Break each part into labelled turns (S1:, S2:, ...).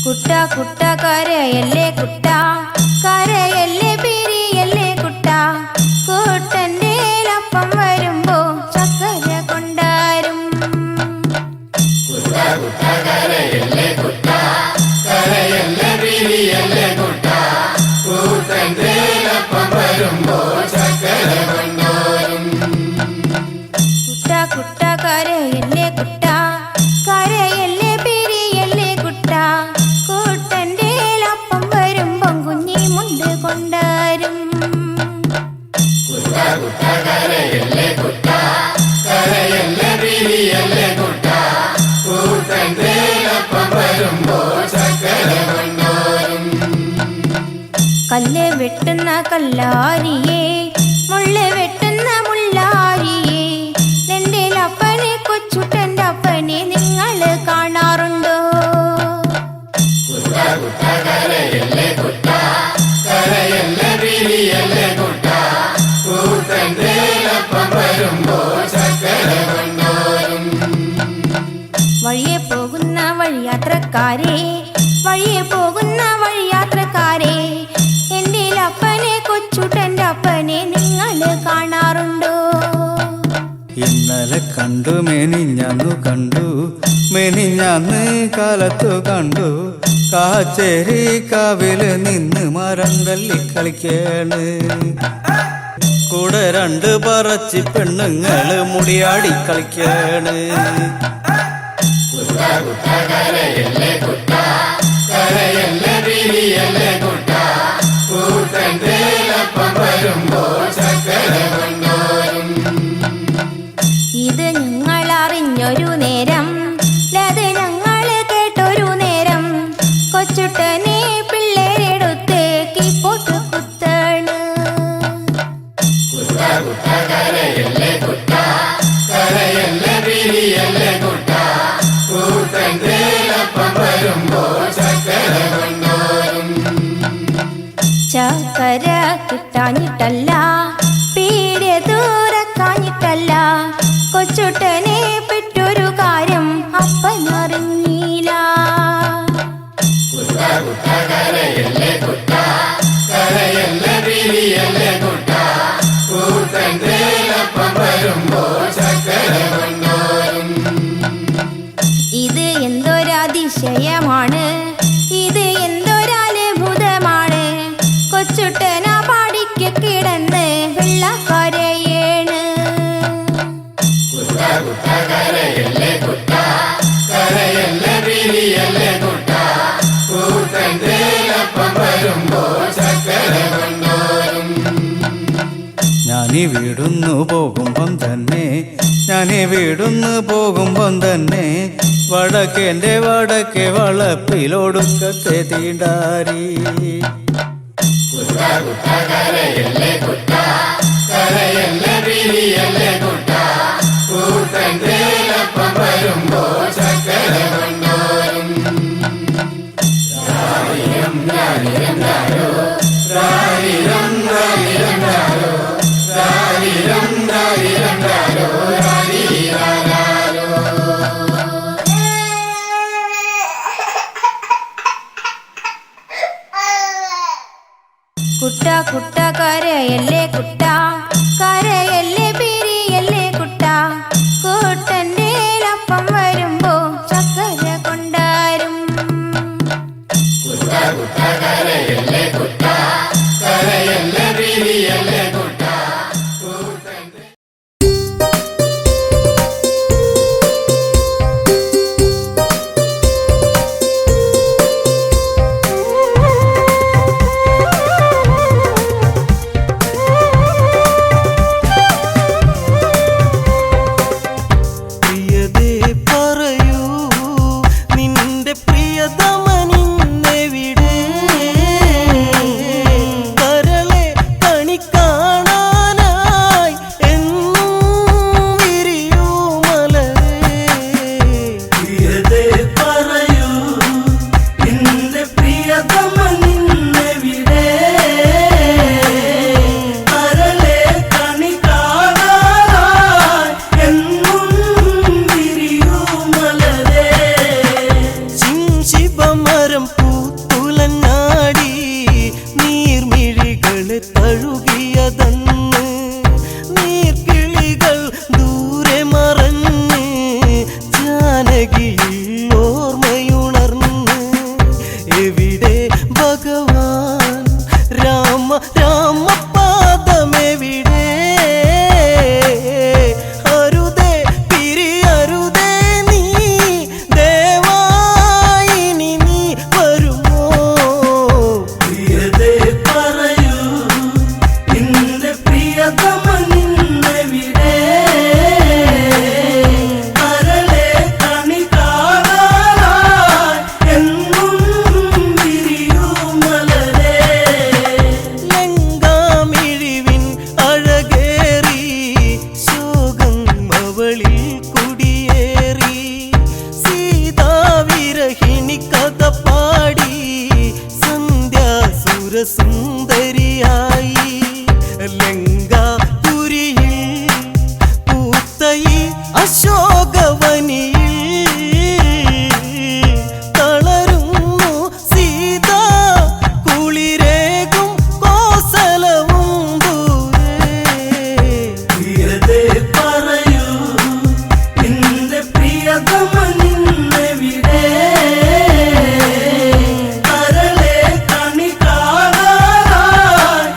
S1: കുട്ട കുട്ട കരയല്ലേ കുട്ട കരയല്ലേ പിരിയല്ലേ കുട്ട കൂട്ടന്റെ അപ്പം വരുമ്പോ ചക്കര കൊണ്ടാരും
S2: കരയല്ലേ കുട്ട കരയല്ലേ പിരിയല്ലേ കുട്ട കൂട്ടന്റെ അപ്പം വരുമ്പോ ചക്കര കൊണ്ടാരും
S1: കുട്ട കുട്ട കരയല്ലേ കുട്ട കരയല്ലേ പിരിയല്ലേ കുട്ട കൂട്ടന്റെ അപ്പം വരുമ്പം കുഞ്ഞി മുണ്ട് കൊണ്ടാരും
S2: കരയല്ലേ കുട്ട കരയല്ലേ പിരിയല്ലേ കുട്ട കൂട്ടന്റെ അപ്പം വരുമ്പോ ചക്കര കൊണ്ടാരും
S1: കല്ല് വെട്ടുന്ന കല്ലാരിയേ മുള്ള് വെട്ടുന്ന മുള്ളാരിയേ എന്റെ അപ്പനെ കൊച്ചുട്ടന്റെ അപ്പനെ നിങ്ങൾ കാണാറുണ്ടോ
S2: കരയല്ലേ കുട്ട കരയല്ലേ പിരിയല്ലേ കുട്ട കൂട്ടന്റെ അപ്പം വരുമ്പോ ചക്കര കൊണ്ടാരും
S1: വഴിയെ പോകുന്ന വഴിയാത്രക്കാരെ വഴിയെ പോകുന്ന വഴിയാത്രക്കാരെ എന്റെ അപ്പനെ കൊച്ചുട്ടന്റെ അപ്പനെ നിങ്ങൾ കാണാറുണ്ടോ
S3: ഇന്നലെ കണ്ടു മെനിഞ്ഞന്നു കണ്ടു മെനിഞ്ഞന്ന് കാലത്തു കണ്ടു കാച്ചേരി കാവില് നിന്ന് മരം തല്ലി കളിക്കാണ് കൂടെ രണ്ട് പറച്ചി പെണ്ണുങ്ങള് മുടിയാടി കളിക്കാണ്
S2: കരയല്ലേ കുട്ട കരയല്ലേ പിരിയല്ലേ കുട്ട കൂട്ടന്റെ അപ്പം വരുമ്പോ ചക്കര കൊണ്ടാരും
S1: ഇത് ഞങ്ങൾ അറിഞ്ഞൊരു നേരം അത് ഞങ്ങൾ കേട്ടൊരു നേരം കൊച്ചുട്ടനെ പിള്ളേരെടുത്ത് കീപ്പോട്ട് കുത്താണ്
S2: കരയല്ലേ കുട്ട കരയല്ലേ പിരിയല്ലേ കുട്ട കൂട്ടന്റെ അപ്പം വരുമ്പോ ചക്കര കൊണ്ടാരും
S1: ചക്കര കിട്ടാഞ്ഞിട്ടല്ല പീരെ തൂറക്കാഞ്ഞിട്ടല്ല കൊച്ചുട്ടനെ പെട്ടൊരു കാര്യം അപ്പനറിഞ്ഞില്ല
S2: കരയല്ലേ കുട്ട കരയല്ലേ പിരിയല്ലേ കുട്ട കൂട്ടന്റെ അപ്പം വരുമ്പോ ചക്കര കൊണ്ടാരും
S1: ഇത് എന്തൊരതിശയമാണ് ഇത് എന്തൊരത്ഭുതമാണ് കൊച്ചുട്ടന പാടിക്ക് കിടന്ന് വെള്ളക്കരയേണ്
S2: കരയല്ലേ കുട്ട കരയല്ലേ പിരിയല്ലേ കുട്ട കൂട്ടന്റെ അപ്പം വരുമ്പോ ചക്കര കൊണ്ടാരും
S3: ഞാനീ വീടുന്നു പോകുമ്പം തന്നെ ഞാനീ വീടുന്നു പോകുമ്പം തന്നെ വടക്കേന്റെ വടക്കേ വളപ്പിലൊടുക്കത്തെ തീണ്ടാരി
S2: കരയല്ലേ കുട്ട കരയല്ലേ പിരിയല്ലേ കുട്ട കൂട്ടന്റെ അപ്പം വരുമ്പോ ചക്കര കൊണ്ടാരും രാരിരം രാരിരം രാരോ രാരിരം രാരിരം രാരോ രാരിരം രാരിരം രാരോ രാരിരാരോ
S1: കുട്ട കുട്ട കരയല്ലേ കുട്ട കരയല്ലേ പിരിയല്ലേ കുട്ട കൂട്ടന്റെ അപ്പം വരുമ്പോ ചക്കര കൊണ്ടാരും
S2: കരയല്ലേ കുട്ട കരയല്ലേ പിരിയല്ലേ കുട്ട കൂട്ടന്റെ
S4: ഭഗവാൻ രാമ രാമ പാദമെവിടെ അരുതേ പിരിയരുതേ നീ ദേവായിനി നീ വരുമോ
S5: പ്രിയതേ പറയൂ നിന്റെ പ്രിയതമ നിന്നെവിടെ കരളെ കണി കാണാനായി എന്നും വിരിയൂ മലരേ
S4: ലങ്കാമിഴിവിൻ അഴകേറി ശോകം അവളിൽ കുടിയേറി സീതാവിരഹിണി കഥ പാടി സന്ധ്യാസുരസുന്ദരിയായി ലങ്കാപുരിയിൽ പൂത്തയി അശോകവനിയിൽ തളരുന്നു സീത കുളിരേകും കോസലവും ദൂരെ
S5: പ്രിയതേ പറയൂ നിന്റെ പ്രിയതമ നിന്നെവിടെ കരളെ കണി കാണാനായി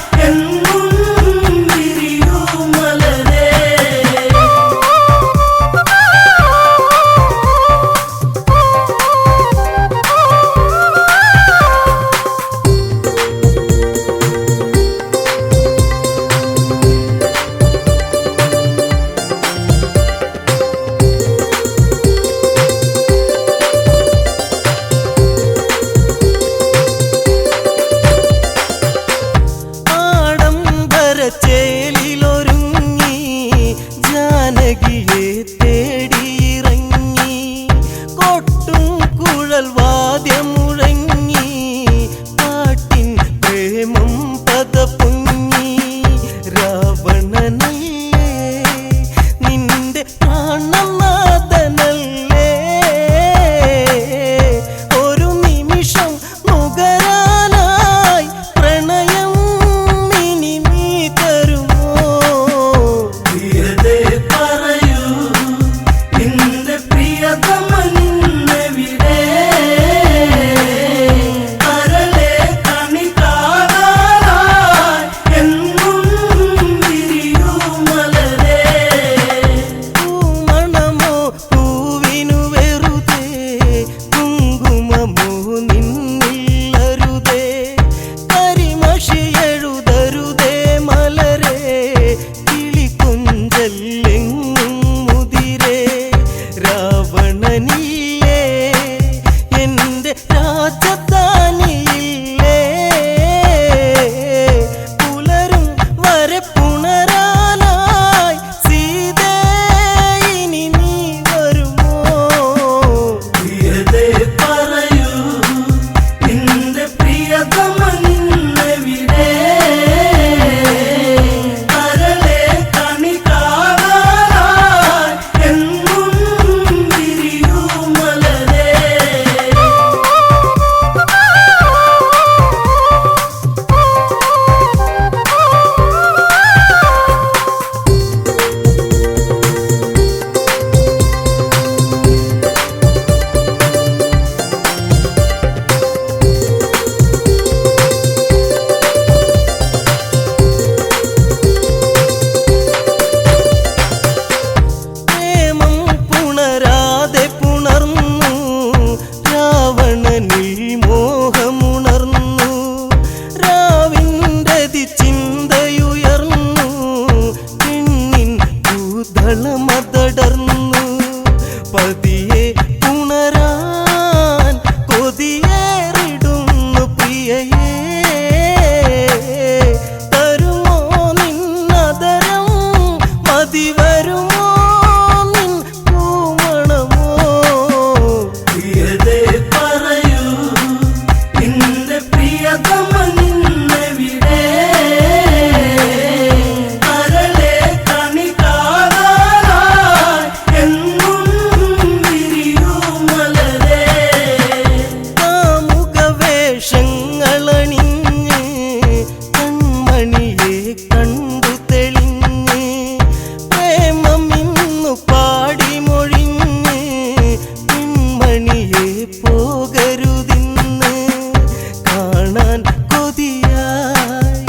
S4: കാണാൻ കൊതിയായി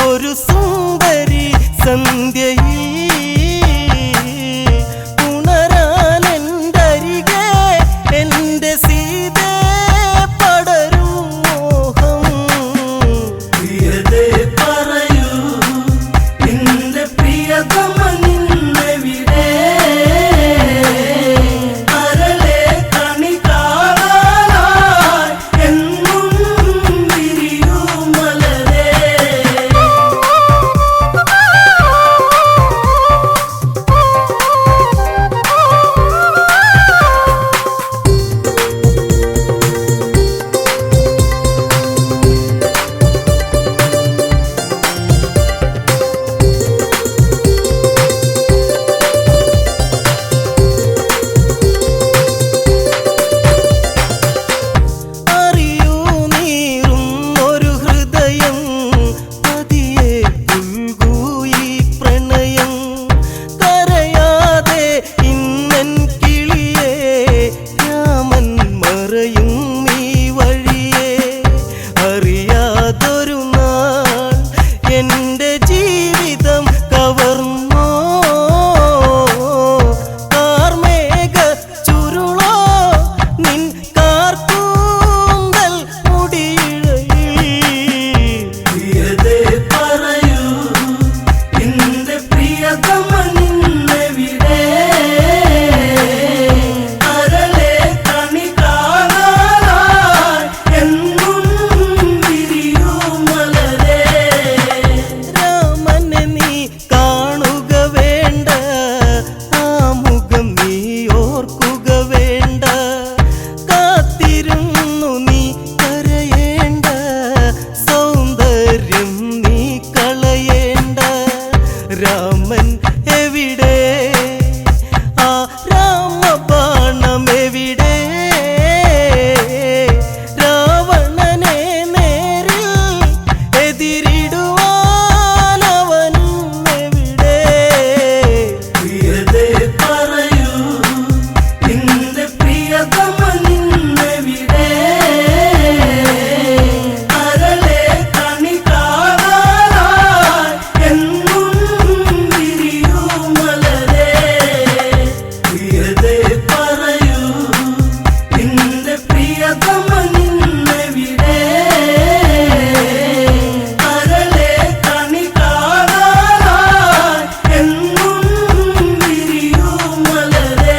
S4: ഒരു സുന്ദരി സന്ധ്യയിൽ ഉണരാൻ എന്തരികെ എന്റെ സീതേ പടരും മോഹം.
S5: പ്രിയതേ പറയൂ നിന്റെ പ്രിയതമ നിന്നെവിടെ അരളെ കണി കാണാനായി എന്നും വിരിയൂ മലരേ.
S4: അറിയൂ നീറും ഒരു ഹൃദയം പതിയെ പുൽകൂ ഈ പ്രണയം. കരയാതെ ഇന്നൻ കിളിയേ രാമൻ മറയും ഈ വഴിയേ. അറിയാതൊരു നാൾ എന്റെ ജീവിതം കവർന്നോ കാർമേഘ ചുരുളോ നിൻ കാർക്കൂന്തൽ മുടിയിഴയിൽ.
S5: പ്രിയതേ പറയൂ നിന്റെ പ്രിയതമ നിന്നെവിടെ അരളെ കണി കാണാനായി എന്നും വിരിയൂ മലരേ.
S4: രാമനെ നീ കാണുക വേണ്ട ആ മുഖം നീ ഓർക്കുക വേണ്ട. കാത്തിരുന്നു നീ കരയേണ്ട സൗന്ദര്യം നീ കളയേണ്ട. രാമൻ എവിടെ ആ രാമബാണം എവിടെ രാവണനെ നേരിൽ എതിരിടുവാൻ അവനും എവിടെ.
S5: പ്രിയതേ പറയൂ നിന്റെ പ്രിയതമ നിന്നെവിടെ അരളെ കണി കാണാനായി എന്നും വിരിയൂ മലരേ. പ്രിയതേ പറയൂ നിന്റെ പ്രിയതമ നിന്നെവിടെ അരളെ കണി കാണാനായി എന്നും വിരിയൂ മലരേ.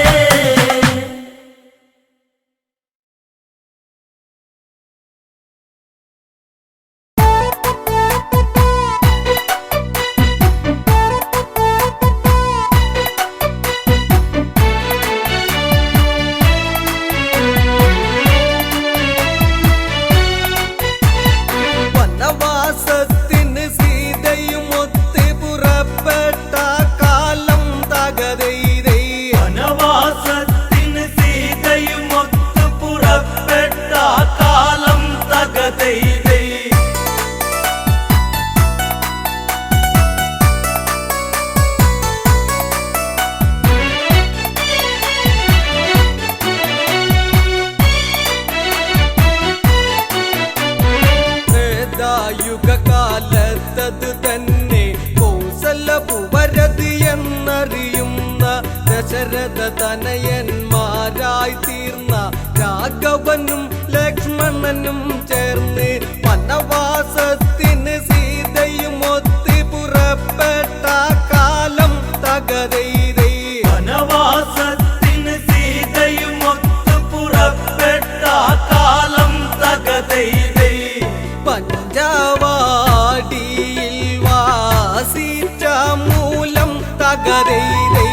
S4: വനവാസത്തിന് സീതയുമൊത്ത് പുറപ്പെട്ട കാലം തകതൈതൈ.
S5: വനവാസത്തിന് സീതയുമൊത്ത് പുറപ്പെട്ട കാലം തകതൈതൈ.
S4: യുഗകാലത്തത് തന്നെ കൗസലപുവരതി എന്നറിയുന്ന ദശരഥ തനയന്മാരായി തീർന്ന രാഘവനും ലക്ഷ്മണനും ചേർന്ന് വനവാസത്തിന് സീതയുമൊത്ത് പുറപ്പെട്ട കാലം തകതൈതൈ.
S5: വനവാസത്തിന് സീതയുമൊത്ത് പുറപ്പെട്ട കാലം തകതൈതൈ.
S4: പഞ്ചവാടിയിൽ വാസിച്ച മൂലം തകതൈതൈ.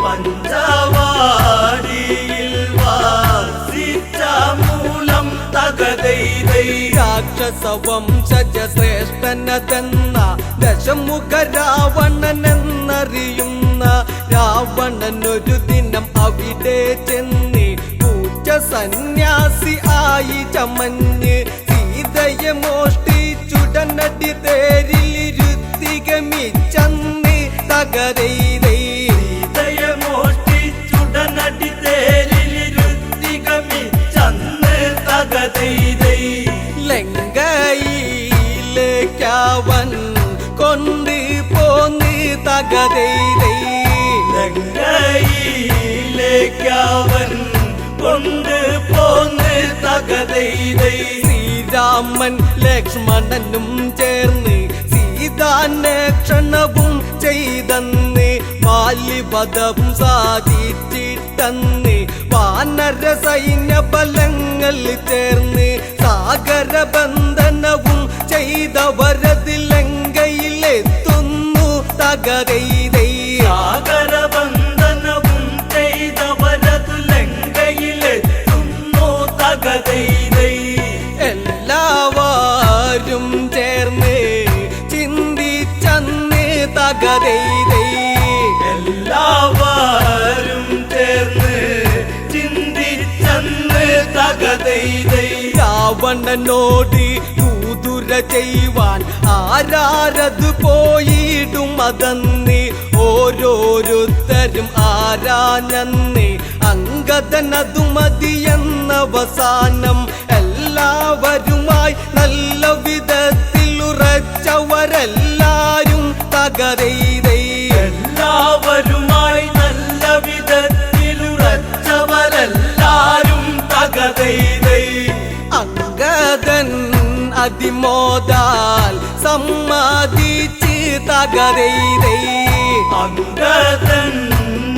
S5: പഞ്ചവാടിയിൽ വാസിച്ച മൂലം തകതൈതൈ.
S4: രാക്ഷസവംശജ ശ്രേഷ്ഠനതെന്ന ദശമുഖ രാവണനെന്നറിയുന്ന രാവണൻ ഒരു ദിനം അവിടെ ചെന്ന് പൂച്ച സന്യാസി ആയി ചമഞ്ഞ് സീതയെ മോഷ്ടിച്ചുടനടി തേരിലിരുത്തികമിച്ചന്ന് തകതൈതൈ.
S5: സീതയെ മോഷ്ടിച്ചുടനടി തേരിലിരുത്തികമിച്ചന്ന് തകതൈതൈ.
S4: ലങ്ക ലങ്കയിലേക്കവൻ കൊണ്ട് പോന്ന് തകതൈതൈ
S5: ലങ്കയിലേക്കവൻ കൊണ്ട് പോന്ന് തകതൈതൈ
S4: ശ്രീരാമൻ ലക്ഷ്മണനും ചേർന്ന് സീതാന്വേഷണവും ചെയ്തന്ന് ബാല്യവധവും സാധിച്ചിട്ടന്ന് വാനര സൈന്യ ബലങ്ങൾ ചേർന്ന് സാഗരബന്ധനവും ചെയ്തവരത് ലങ്കയിലെത്തുന്നു തകതൈതൈ
S5: സാഗരബന്ധനവും ചെയ്തവരത് ലങ്കയിലെത്തുന്നു തകതൈതൈ
S4: എല്ലാവരും ചേർന്ന് ചിന്തിച്ചന്ന് തകതൈതൈ
S5: എല്ലാവരും ചേർന്ന് ചിന്തിച്ചന്ന് തകതൈതൈ
S4: രാവണനോട് കൂതുര ചെയ്യുവാൻ ആരാരത് പോയിടും അതെന്ന് ഓരോരുത്തരും ആരാഞ്ഞന്ന് അങ്കദനതു മതിയെന്നവസാനം എല്ലാവരുമായി നല്ല വിധത്തിൽ ഉറച്ചവരെല്ലാരും തകതൈതൈ
S5: എല്ലാവരുമായി നല്ല വിധത്തിലുറച്ചവരെല്ലാരും തകതൈതൈ
S4: അങ്കദൻ അതിമോദാൽ സമ്മതിച്ച് തകതൈതൈ
S5: അങ്കദൻ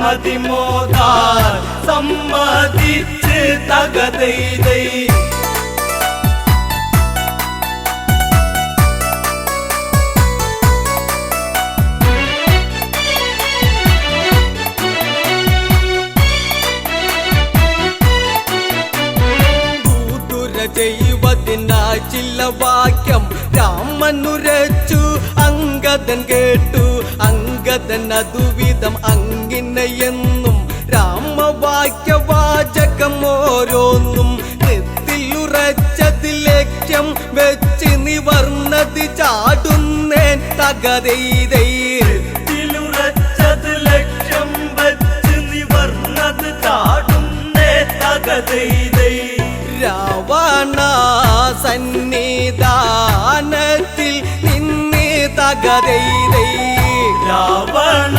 S5: അതിമോദാൽ സമ്മതിച്ച് തകതൈതൈ
S4: ചെയ്യുവതിനായി ചില വാക്യം രാമനുരച്ചു അങ്കദൻ കേട്ടു അങ്കദൻ അതുവിധം അങ്ങിനെയെന്നും രാമവാക്യവാചകം ഓരോന്നും കൃത്തിലുറച്ചത് ലക്ഷ്യം വെച്ച് നിവർന്നത് ചാടുന്നേൻ തകതൈതൈ
S5: ത്തിലുറച്ചത് ലക്ഷ്യം വെച്ച് നിവർന്നത് ചാടുന്നേ തകതൈതൈ
S4: രാവണ സന്നിധാനത്തിൽ നിന്ന് തകതൈതൈ
S5: രാവണ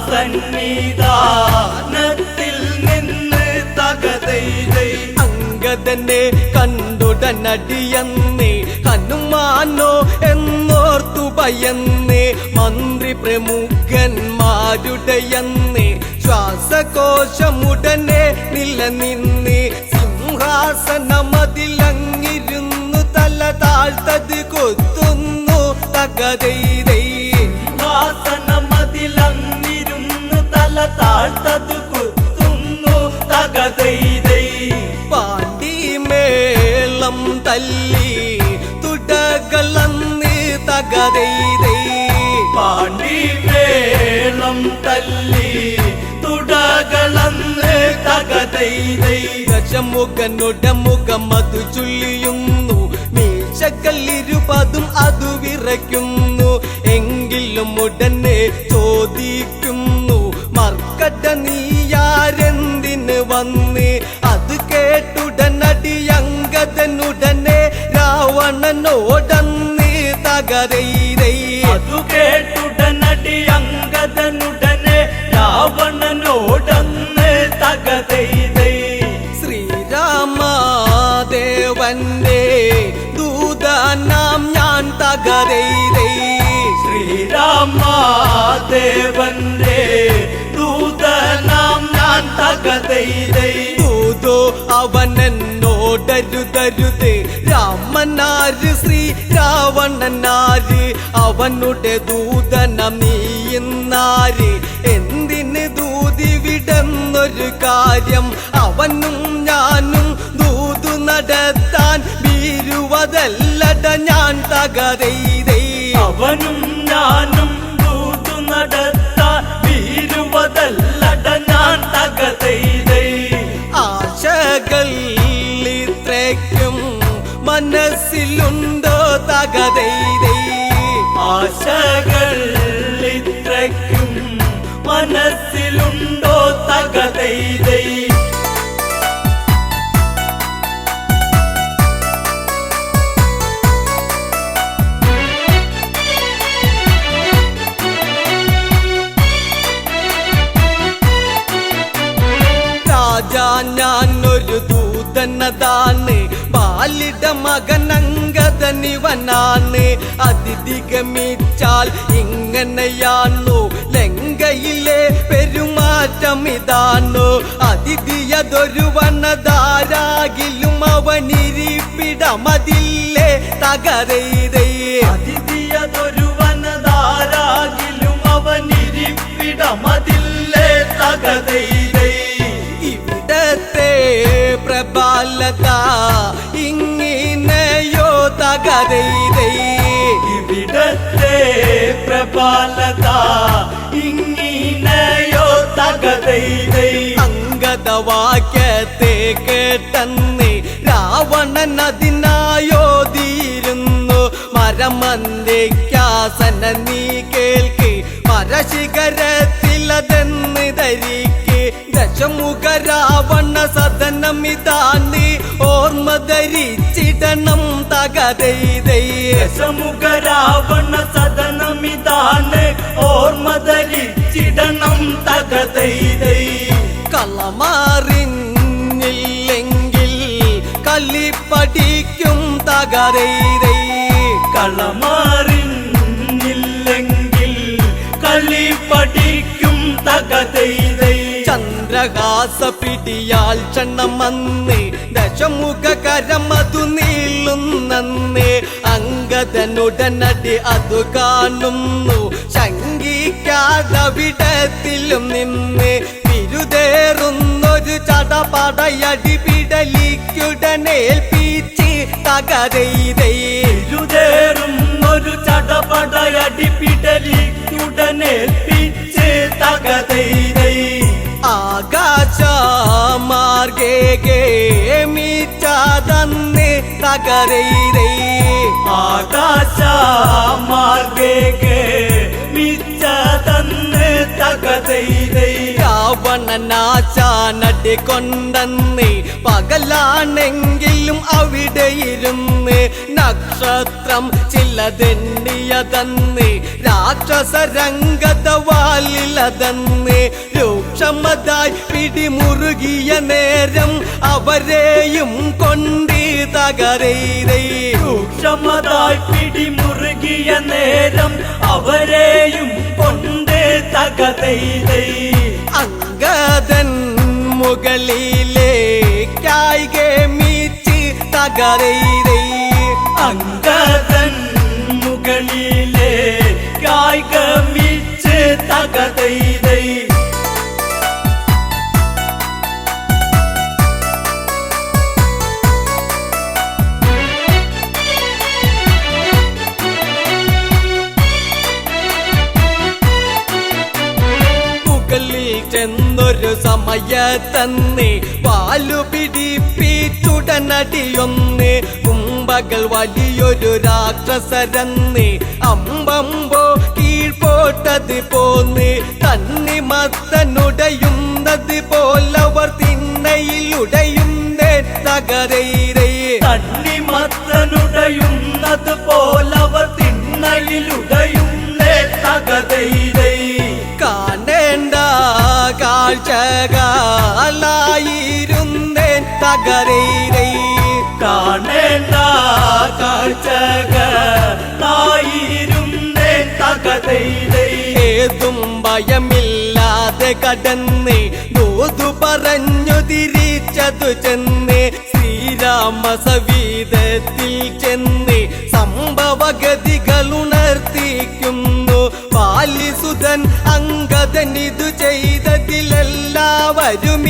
S5: സന്നിധാനത്തിൽ നിന്ന് തകതൈതൈ
S4: അങ്കദനെ കണ്ടുടനടിയന്ന് ഹനുമാനോ എന്നോർത്തു ഭയന്ന് മന്ത്രി പ്രമുഖന്മാരുടെയന്ന് ശ്വാസകോശമുടനെ നിലനിന്ന് സിംഹാസനമതിലങ്ങിരുന്നു തല താഴ്ത്തത് കൊത്തുന്നു തകതൈതൈ
S5: സിംഹാസനമതിലങ്ങിരുന്നു തല താഴ്ത്തത് കുത്തുന്നു തകതൈതൈ
S4: പാണ്ടിമേളം തല്ലി തുടകളന്ന് തകതൈതൈ
S5: പാണ്ടിമേളം തല്ലി തുടകളന്ന് തകതൈതൈ
S4: ദശമുഖനുടെ മുഖം അതു ചൊല്ലിയുന്നു മീശക്കല്ലിരുപതും അതു വിറയ്ക്കുന്നു എങ്കിലും ഉടനെ ചോദിക്കുന്നു മർക്കട നീയാരെന്തിന് വന്ന് അത് കേട്ടുടനടി അങ്കദനുടനെ രാവണനോടന്ന് തകതൈതൈ
S5: അതു കേട്ടുടനടി അങ്കദനുടനെ രാവണനോടന്ന് തകതൈതൈ
S4: ശ്രീരാമദേവന്റെ ദൂതനാം ഞാൻ തകതൈതൈ
S5: ശ്രീരാമദേവന്റെ ദൂതനാം ഞാൻ തകതൈതൈ
S4: ദൂതോ അവനെന്നോടരുതരുത് രാമനാര് ശ്രീ രാവണനാര് അവനുടെ ദൂതനം നീയുന്നാര് എന്തിന് ദൂതി വിടുന്നൊരു കാര്യം അവനും ഞാനും ദൂതു നടത്താൻ വീരുവതല്ലട ഞാൻ തകതൈതൈ
S5: അവനും ഞാനും ദൂതു നടത്താൻ വീരുവതല്ലട ഞാൻ തകതൈതൈ
S4: ആശകൾ ഇത്രയ്ക്കും മനസ്സിലുണ്ടോ തകതൈതൈ
S5: ആശകൾ ഇത്രയ്ക്കും മനസ്സിലുണ്ടോ തകതൈതൈ
S4: ദൂതനതാണ് ബാലിട മകനങ്കതനിവനാണ് അതിഥി ഗമിച്ചാൽ ഇങ്ങനെയാണു ലങ്കയിലെ പെരുമാറ്റം ഇതാണു അതിഥിയതൊരു വനതാരാകിലും അവനിരിപ്പിടമതില്ലേ തകരൈതേ
S5: അതിഥിയതൊരു വനതാരാകിലും അവനിരിപ്പിടമതില്ലേ തകതൈതൈ
S4: ഇവിടത്തെ പ്രബലത ഇങ്ങിനെയോ തകരൈതൈ
S5: ഇവിടത്തെ പ്രബലത ഇങ്ങിനെയോ തകതൈതൈ
S4: അംഗതവാക്യത്തെ കേട്ടെന്ന് രാവണൻ അതിനായോതിയിരുന്നു മരമന്ദിക്കാസന നീ കേൾക്ക് മരശിഖരത്തിലതെന്ന് ധരിക്ക് ദശമുഖ രാവണ സദനമിതാന്ന് ഓർമ്മ ധരിച്ചിടണം തകതൈതൈ
S5: ദശമുഖ രാവണ സദനമിതാണ് ഓർമ്മ ധരിച്ചിടണം തകതൈതൈ
S4: കളമാറിഞ്ഞില്ലെങ്കിൽ കലിപ്പടിക്കും തകരൈതൈ
S5: കളമാറിഞ്ഞില്ലെങ്കിൽ കളി പഠിക്കും തകതൈതൈ
S4: ചന്ദ്രഹാസ പിടിയാൽ ക്ഷണമന്ന് ദശമുഖ കരമതു നീളുന്നന്ന് അങ്കദനുടനടി അതു കാണുന്നു ശങ്കിക്കാതവിടത്തിലും നിന്ന് വിരുതേറുന്നൊരു ചടപടയടി പിടലിക്കുടനേൽപ്പിച്ച് തകരൈതൈ
S5: ഇരുതേറും ഒരു ചടപടയടി പിടലിക്കുടനേൽപ്പിച്ച് തകതൈതൈ
S4: ആകാശമാർഗേ മിച്ചാതന്ന് തകരൈതൈ
S5: ആകാശ മാർഗേ മിച്ചതന്ന് തകതൈതൈ
S4: രാവണനാശാനടി കൊണ്ടെന്ന് പകലാണെങ്കിലും അവിടെ ഇരുന്ന് നക്ഷത്രം ചിലതെണ്ണിയതന്ന് രാക്ഷസരംഗതവാലിലതന്ന് രൂക്ഷമതായി പിടിമുറുകിയ നേരം അവരെയും കൊണ്ട് തകരൈതൈ
S5: രൂക്ഷമതായി പിടിമുറുകിയ നേരം അവരെയും കൊണ്ട് തകതൈതൈ
S4: അങ്കദൻ മുകളിലേക്കായി ഗമിച്ച് തകരൈതൈ
S5: അങ്കദൻ മുകളിലെ കായികമിച്ച് തകതൈതൈ
S4: മുകളിൽ ചെന്നൊരു സമയത്തന്ന് പാലു പിടിപ്പിച്ചുടനടിയൊന്ന് കുമ്പകൾ വലിയൊരു രാക്ഷസരന്ന് അമ്പമ്പോ കീഴ്പോട്ടത് പോന്ന് തണ്ണിമത്തനുടയുന്നത് പോലവർ തിണ്ണയിലുടയുന്നേ തകരൈതൈ
S5: തണ്ണിമത്തനുടയുന്നത് പോലവർ തിണ്ണയിലുടയുന്നേ തകതൈതൈ
S4: കാണേണ്ട കാഴ്ചകളായിരുന്നേ തകരൈതൈ
S5: കാണേണ്ട കാഴ്ചകളായിരുന്നേ തകതൈതൈ
S4: ഏതും ഭയമില്ലാതെ കടന്ന് ദൂതു പറഞ്ഞു തിരിച്ചതു ചെന്ന് ശ്രീരാമ സവീതത്തിൽ ചെന്ന് സംഭവഗതികൾ ഉണർത്തിക്കുന്നു പാലിസുതൻ അങ്കദൻ ഇതു ചെയ്തതിലെല്ലാവരും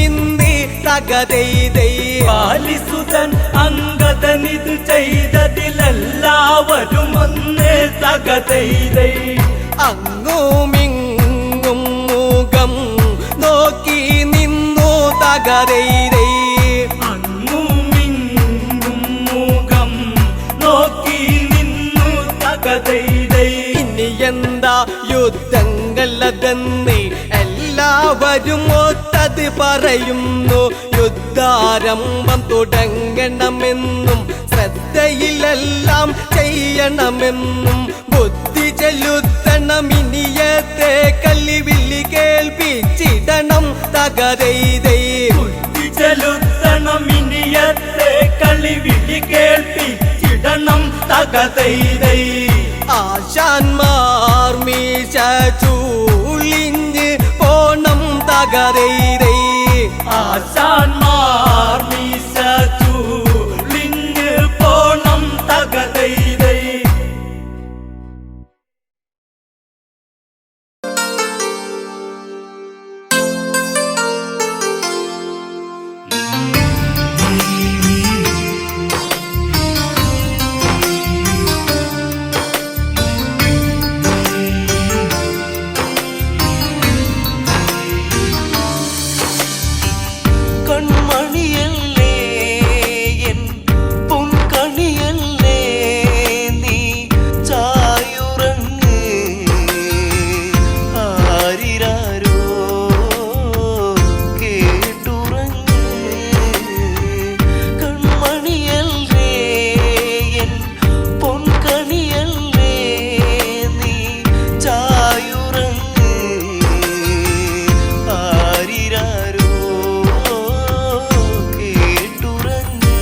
S4: ഇന്ന് തകതൈതൈ
S5: പാലിസുതൻ അങ്കദനിത് ചെയ്തതിലെല്ലാവരും ഒന്ന് തകതൈതൈ
S4: അങ്ങുമിങ്ങും മുഖം നോക്കി നിന്നു തകരൈതൈ
S5: അങ്ങുമിങ്ങും മുഖം നോക്കി നിന്നു തകതൈതൈ
S4: ഇനി എന്താ യുദ്ധങ്ങളതെന്ന് എല്ലാവരും ഒത്തത് പറയുന്നു യുദ്ധാരംഭം തുടങ്ങണമെന്നും ശ്രദ്ധയിലെല്ലാം ചെയ്യണമെന്നും ബുദ്ധി ചെലുത്തണം ഇനിയത്തെ കല്ലിവില്ലി കേൾപ്പിച്ചിടണം തകരൈതൈ
S5: ബുദ്ധി ചെലുത്തണം ഇനിയത്തെ ചൊല്ലി കേൾപ്പിച്ചിടണം തകതൈതൈ.
S4: ആശാന്മാർ മീശ ചൂളിഞ്ഞ് പോണം തകതൈതൈ.
S5: ആശാന്മാർ മീശ ചൂളിഞ്ഞ് പോണം തകതൈതൈ.
S6: കൺമണിയല്ലേ എൻ പൊൻകണിയല്ലേ നീ ചായുറങ്ങ് ആരിരാരോ കേട്ടുറങ്ങ്. കൺമണിയല്ലേ എൻ പൊൻകണിയല്ലേ നീ ചായുറങ്ങ് ആരിരാരോ കേട്ടുറങ്ങ്.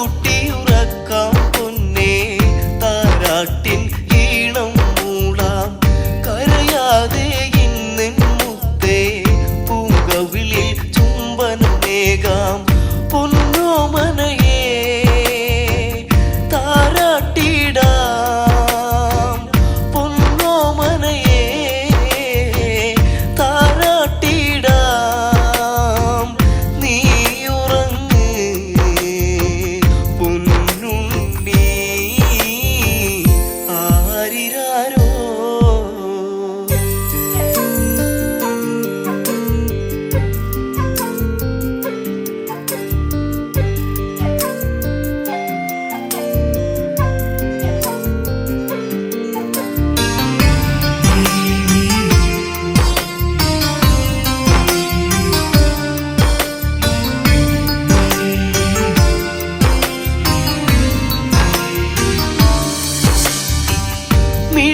S6: പാലൂട്ടിയുറക്കാം പൊന്നേ താരാട്ടിൻ ഈണം മൂളാം കരയാതെ ഇന്നിൻ മുത്തേ പൂങ്കവിളിൽ ചുംബനമേകാം പൊന്നോമനയേ താരാട്ടിടാം പൊന്നോമനയേ താരാട്ടിടാം നീയുറങ്ങ് പൊന്നുണ്ണി ആരിരാരോ.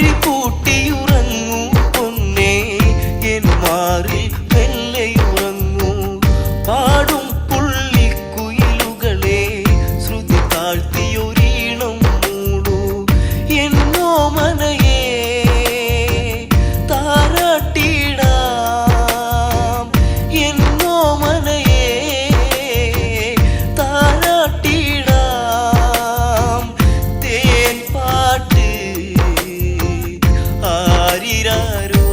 S6: മിഴിപൂട്ടിയുറങ്ങൂ പൊന്നേ എൻ മാറിൽ മെല്ലെയുറങ്ങൂ. പാടും പുള്ളിക്കുയിലുകളെ ശ്രുതി താഴ്ത്തിയൊരീണം മൂളൂ. എന്നോമനയേ താരാട്ടിടാം എന്നോമനയേ താരാട്ടിടാം തേൻ പാട്ട് ആരിരാരോ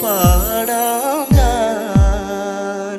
S6: പാടാം ഞാൻ.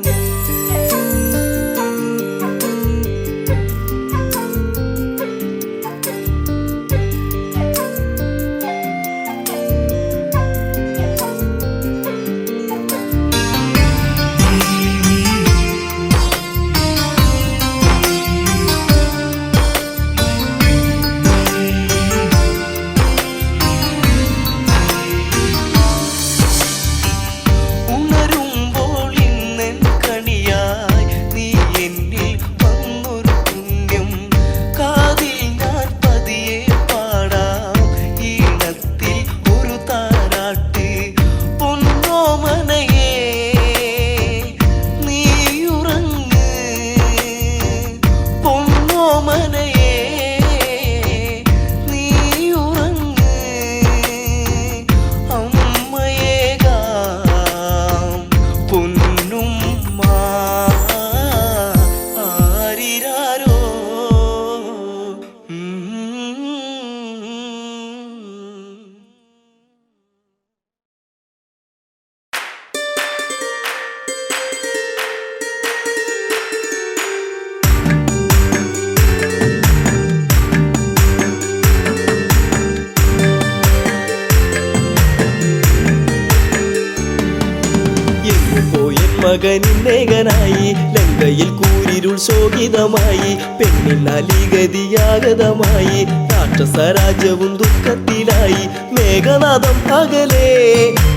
S4: മകനിന്നേകനായി ലങ്കയിൽ കൂരിരുൾ ശോകിതമായി പെണ്ണിനാലിഗതിയാഗതമായി രാക്ഷസരാജ്യവും ദുഃഖത്തിലായി മേഘനാഥം പകലേ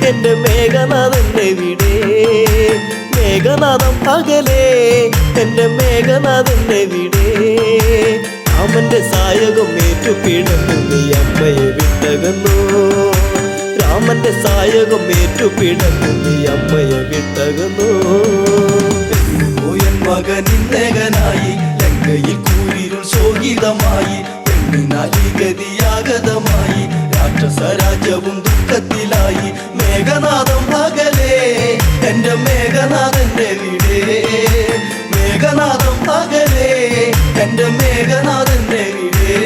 S4: എന്റെ മേഘനാഥന്റെ വീടേ മേഘനാഥം പകലേ എന്റെ മേഘനാഥന്റെ വീടേ രാമന്റെ സായകം ഏറ്റുപിടന്നു നീ അമ്മയെ വിട്ടകന്നു രാമന്റെ സായകം ഏറ്റുപിടന്നു നീ അമ്മയെ വിട്ടകന്നു
S2: പോയൻ മകനിന്നേകനായി ലങ്കയിൽ കൂരിരുൾ ശോകിതമായി പെണ്ണിനാലിഗതിയാഗതമായി രാക്ഷസരാജ്യവും ദുഃഖത്തിലായി മേഘനാഥം പകലേ എന്റെ മേഘനാഥന്റെ വീടേ മേഘനാഥം പകലേ എന്റെ മേഘനാഥന്റെ വീടേ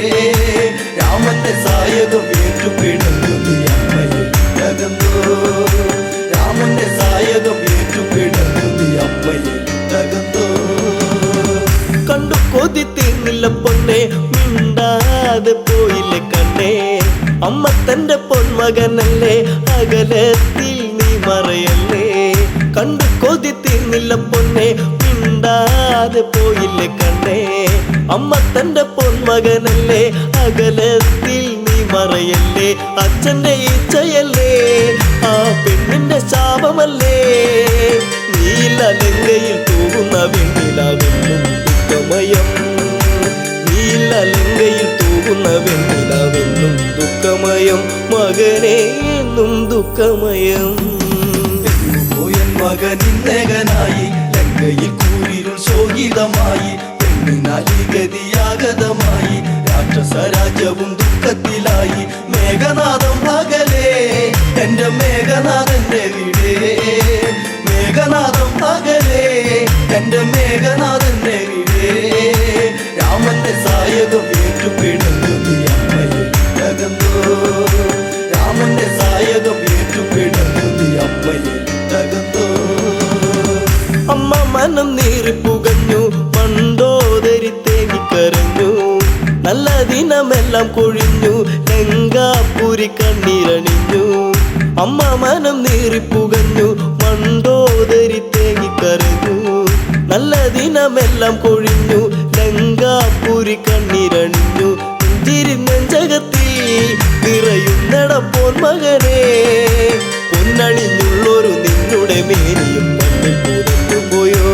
S2: രാമന്റെ സായകം ഏറ്റുപിടന്നു നീ അമ്മയെ വിട്ടകന്നു രാമന്റെ സായകം ഏറ്റുപിടന്നു നീ അമ്മയെ വിട്ടകന്നു
S4: കണ്ടു കൊതി തീർന്നില്ല പൊന്നെ മിണ്ടാതെ പോയില്ലേ കണ്ണേ അമ്മ തന്റെ പൊന്മകനല്ലേ അകലത്തിൽ നീ മറയല്ലേ കണ്ടു കൊതി തീർന്നില്ല പൊന്നെ മിണ്ടാതെ പോയില്ലേ കണ്ണേ അമ്മ തന്റെ പൊന്മകനല്ലേ അകലത്തിൽ നീ മറയല്ലേ അച്ഛന്റെ ഇച്ഛയല്ലേ ആ പെണ്ണിന്റെ ശാപമല്ലേ നീല ലങ്കയിൽ തൂകുന്ന വെണ്ണിലാവെന്നും ദുഃഖമയം നീല ലങ്കയിൽ തൂകുന്ന വെണ്ണിലാവെന്നും ദുഃഖമയം മകനെ എന്നും ദുഃഖമയം
S2: പോയൻ മകനിന്നേകനായി ലങ്കയിൽ കൂരിരുൾ ശോകിതമായി പെണ്ണിനാലിഗതിയാഗതമായി രാക്ഷസരാജ്യവും ദുഃഖത്തിലായി മേഘനാഥം പകലേ എന്റെ മേഘനാഥന്റെ വീടേ മേഘനാഥം പകലേ എന്റെ മേഘനാഥന്റെ വീടേ രാമന്റെ സായകം ഏറ്റുപിടന്നു നീ അമ്മയെ വിട്ടകന്നു രാമന്റെ സായകം ഏറ്റുപിടന്നു നീ അമ്മയെ വിട്ടകന്നു
S4: അമ്മ മനം നീറിപ്പുകഞ്ഞു മണ്ടോദരി തേങ്ങിക്കരഞ്ഞു നല്ല ദിനമെല്ലാം കൊഴിഞ്ഞു ലങ്കാപുരി കണ്ണീരണിഞ്ഞു അമ്മ മനം നീറിപ്പുകഞ്ഞു മണ്ടോദരി തേങ്ങിക്കരഞ്ഞു നല്ല ദിനമെല്ലാം കൊഴിഞ്ഞു ലങ്കാപുരി കണ്ണീരണിഞ്ഞു നെഞ്ചകത്തിൽ നിറയുന്നട പൊന്മകനെ പൊന്നണിഞ്ഞുള്ളൊരു നിന്നുടെ മേനിയും മണ്ണിൽ പുതഞ്ഞു പോയോ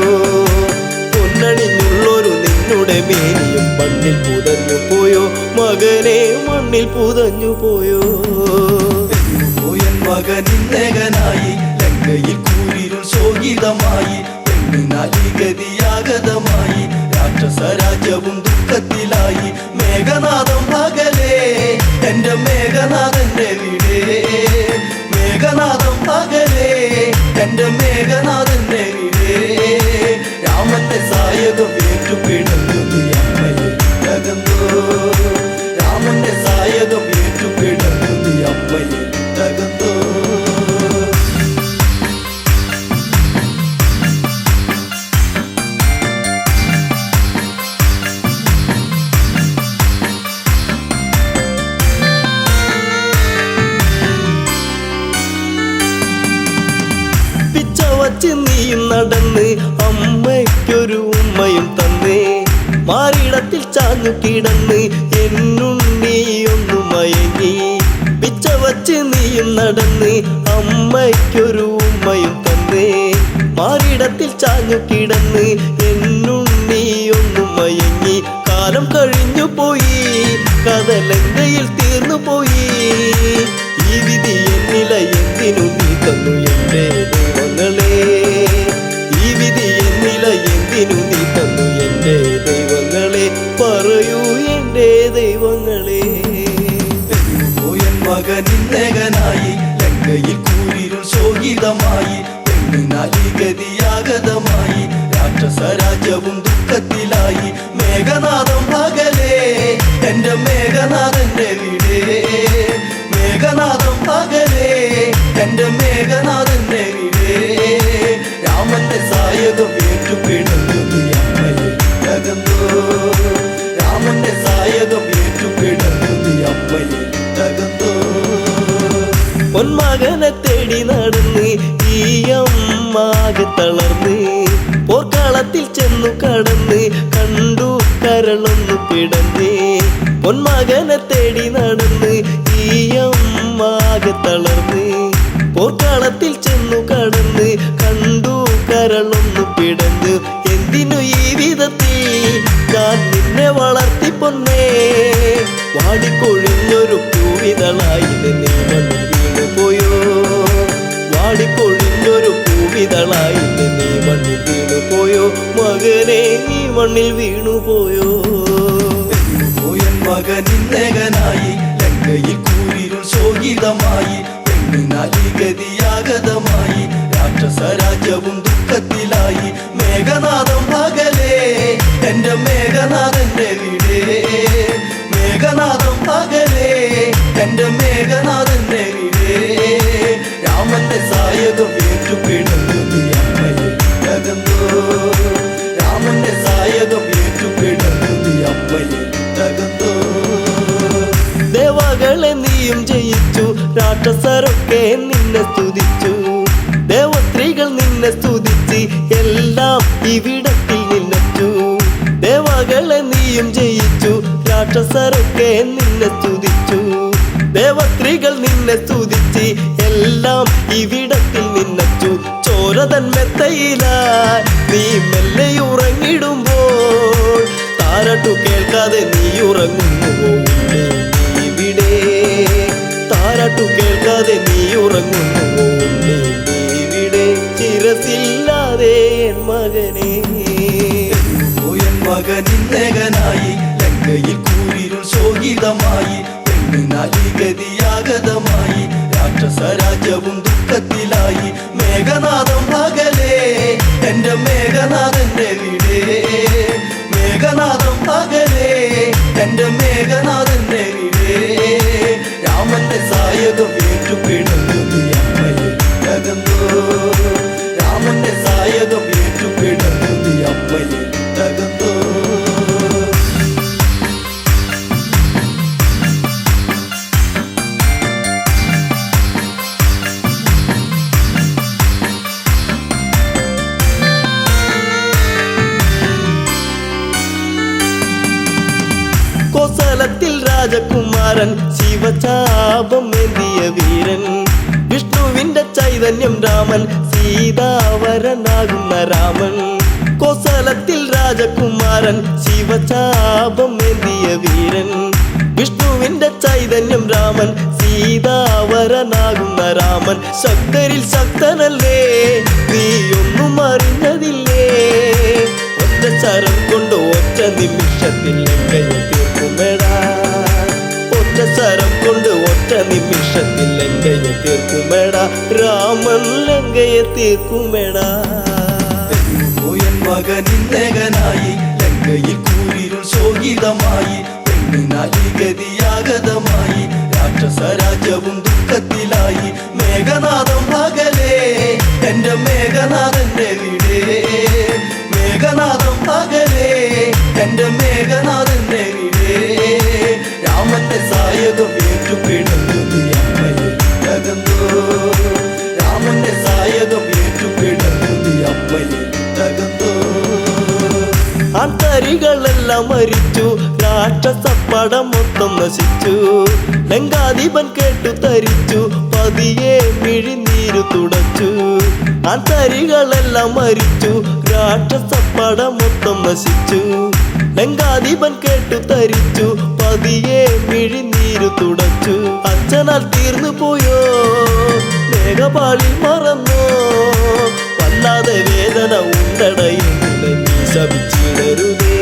S4: പൊന്നണിഞ്ഞുള്ളൊരു നിന്നുടെ മേനിയും മണ്ണിൽ പുതഞ്ഞു പോയോ മകനെ മണ്ണിൽ പുതഞ്ഞു പോയോ
S2: പോയൻ മകനിന്നേകനായി ലങ്കയിൽ കൂരിരുൾ ശോകിതമായി പെണ്ണിനാലിഗതിയാഗതമായി രാക്ഷസരാജ്യവും ദുഃഖത്തിലായി മേഘനാഥം പകലേ എന്റെ മേഘനാഥന്റെ വീടേ മേഘനാഥം പകലേ എന്റെ മേഘനാഥന്റെ വീടേ രാമന്റെ സായകം ഏറ്റുപിടന്നു നീ അമ്മയെ വിട്ടകന്നു രാമന്റെ സായകം ഏറ്റുപിടന്നു നീ അമ്മയെ വിട്ടകന്നു
S4: വച്ച് നീയും നടന്ന് അമ്മയ്ക്കൊരു ഉമ്മയും തന്നേ മാറിടത്തിൽ ചാഞ്ഞു കിടന്ന് എന്നുണ്ണീയൊന്നു മയങ്ങി പിച്ച വച്ച് നീയും നടന്ന് അമ്മയ്ക്കൊരു ഉമ്മയും തന്നേ മാറിടത്തിൽ ചാഞ്ഞു കിടന്ന് എന്നുണ്ണീയൊന്നു മയങ്ങി കാലം കഴിഞ്ഞു പോയി കഥലങ്കയിൽ തീർന്നു പോയി ഈ വിധി എന്നില എന്തിനു നീ തന്നു എന്റെ ദൈവങ്ങളെ ഈ വിധി എന്നില എന്തിനു നീ തന്നു എന്റെ ദൈവങ്ങളെ പറയൂ എന്റെ ദൈവങ്ങളെ
S2: പോയൻ മകനിന്നേകനായി ലങ്കയിൽ കൂരിരുൾ ശോകിതമായി പെണ്ണിനാലിഗതിയാഗതമായി രാക്ഷസരാജ്യവും ദുഃഖത്തിലായി മേഘനാഥം പകലേ എന്റെ മേഘനാഥന്റെ വീടേ മേഘനാഥം പകലേ എന്റെ മേഘനാഥന്റെ വീടേ രാമന്റെ സായകം ഏറ്റുപിടന്നു നീ അമ്മയെ വിട്ടകന്നു രാമന്റെ സായകം ഏറ്റുപിടന്നു നീ അമ്മയെ വിട്ടകന്നു
S4: പൊന്മകനെ തേടി നടന്ന് ഈ അമ്മ ആകെ തളർന്ന് പോർക്കളത്തിൽ ചെന്നു കടന്ന് കണ്ടു കരളൊന്നു പിടന്ന് പൊന്മകനെ തേടി നടന്ന് ഈ അമ്മാകെ തളർന്ന് പോർക്കളത്തിൽ ചെന്നു കടന്ന് കണ്ടു കരളൊന്നു പിടന്ന് എന്തിനു ഈ വിധത്തിൽ ഞാൻ നിന്നെ വളർത്തി പൊന്നേ വാടിക്കൊഴിഞ്ഞൊരു പൂവിതളായി നീ മണ്ണിൽ വീണു പോയോ വാടിക്കൊഴിഞ്ഞൊരു പൂവിതളായി നീ മണ്ണിൽ വീണു പോയോ മകനെ നീ മണ്ണിൽ വീണു പോയോ
S2: പോയൻ മകനിന്നകനായി ലങ്കയിൽ കൂരിരുൾ ശോകിതമായി പെണ്ണിനാലി ഗതിയാഗതമായി രാക്ഷസ രാജ്യവും ദുഃഖത്തിലായി മേഘനാഥം പകലേ എന്റെ മേഘനാഥന്റെ വീടേ മേഘനാഥം പകലേ എന്റെ മേഘനാഥന്റെ വീടേ രാമന്റെ സായകം ഏറ്റുപിടന്നു നീ അമ്മയിൽ തകർന്നോ രാമന്റെ സായകം ഏറ്റുപിടന്നു നീ അമ്മയിൽ തകർന്നോ
S4: ദേവകളെ നീയും ജയിച്ചു രാക്ഷസരൊക്കെ നിന്നെ സ്തുതിച്ചു ദേവസ്ത്രീകൾ നിന്നെ സ്തുതിച്ച് എല്ലാം ഇവിടത്തിൽ നിന്നച്ചു ദേവകളെ നീയും ജയിച്ചു രാക്ഷസരൊക്കെ നിന്നെ സ്തുതിച്ചു ദേവസ്ത്രീകൾ നിന്നെ സ്തുതിച്ച് എല്ലാം ഇവിടത്തിൽ നിന്നച്ചു ചോരതൻ മെത്തയിലായി നീ മെല്ലെ ഉറങ്ങിടുമ്പോൾ താരട്ടു കേൾക്കാതെ നീ ഉറങ്ങുന്നു ഇവിടെ താരട്ടു കേൾക്കാതെ നീ ഉറങ്ങുന്നു ഇവിടെ ചിരസില്ലാതെ എൻ മകനെ
S2: പോയൻ മകനിന്നകനായി ലങ്കയിൽ കൂരിരുൾ ശോകിതമായി പെണ്ണിനാലി ഗതിയാഗതമായി രാക്ഷസ രാജ്യവും ദുഃഖത്തിലായി മേഘനാഥം പകലേ എന്റെ മേഘനാഥന്റെ വീടേ മേഘനാഥം പകലേ എന്റെ മേഘനാഥന്റെ വീടേ രാമന്റെ സായകം ഏറ്റുപിടന്നു നീ അമ്മയിൽ തകർന്നോ രാമന്റെ സായകം ഏറ്റുപിടന്നു നീ അമ്മയിൽ തകർന്നോ
S4: കോസലത്തിൽ രാജകുമാരൻ ശിവചാപം ഏന്തിയ വീരൻ വിഷ്ണുവിന്റെ ചൈതന്യം രാമൻ സീതാവരനാകുന്ന രാമൻ കോസലത്തിൽ രാജകുമാരൻ ശിവചാപം ഏന്തിയ വീരൻ വിഷ്ണുവിന്റെ ചൈതന്യം രാമൻ സീതാവരനാകുന്ന രാമൻ ശക്തരിൽ ശക്തനല്ലേ നീ ഒന്നും അറിഞ്ഞതില്ലേ ഒറ്റ ശരം കൊണ്ട് ഒറ്റ നിമിഷത്തിൽ ലങ്കയെ തീർക്കുമെടാ ഒറ്റ ശരം കൊണ്ട് ഒറ്റ നിമിഷത്തിൽ ലങ്കയെ തീർക്കുമെടാ രാമൻ ലങ്കയെ തീർക്കുമെടാ
S2: പോയൻ മകനിന്നകനായി ലങ്കയിൽ കൂരിരുൾ ശോകിതമായി പെണ്ണിനാലി ഗതിയാഗതമായി രാക്ഷസ രാജ്യവും ദുഃഖത്തിലായി മേഘനാഥം പകലേ എന്റെ മേഘനാഥന്റെ വീടേ മേഘനാഥം പകലേ എന്റെ മേഘനാഥന്റെ വീടേ രാമന്റെ സായകം ഏറ്റുപിടന്നു നീ അമ്മയിൽ തകർന്നോ രാമന്റെ സായകം ഏറ്റുപിടന്നു നീ അമ്മയിൽ തകർന്നോ
S4: ആൾക്കാരികളെല്ലാം മരിച്ചു രാക്ഷസപ്പടം മൊത്തം നശിച്ചു ലങ്കാധിപൻ കേട്ടു തരിച്ചു പതിയെ മിഴിനീരു തുടച്ചു ആൾക്കാരികളെല്ലാം മരിച്ചു രാക്ഷസപ്പടം മൊത്തം നശിച്ചു ലങ്കാധിപൻ കേട്ടു തരിച്ചു പതിയെ മിഴിനീരു തുടച്ചു അച്ഛനാൽ തീർന്നു പോയോ മേഘപാളിൽ മറന്നോ വല്ലാതെ വേദന ഉണ്ടടയെന്നില്ല നീ ശപിച്ചിടരുതേ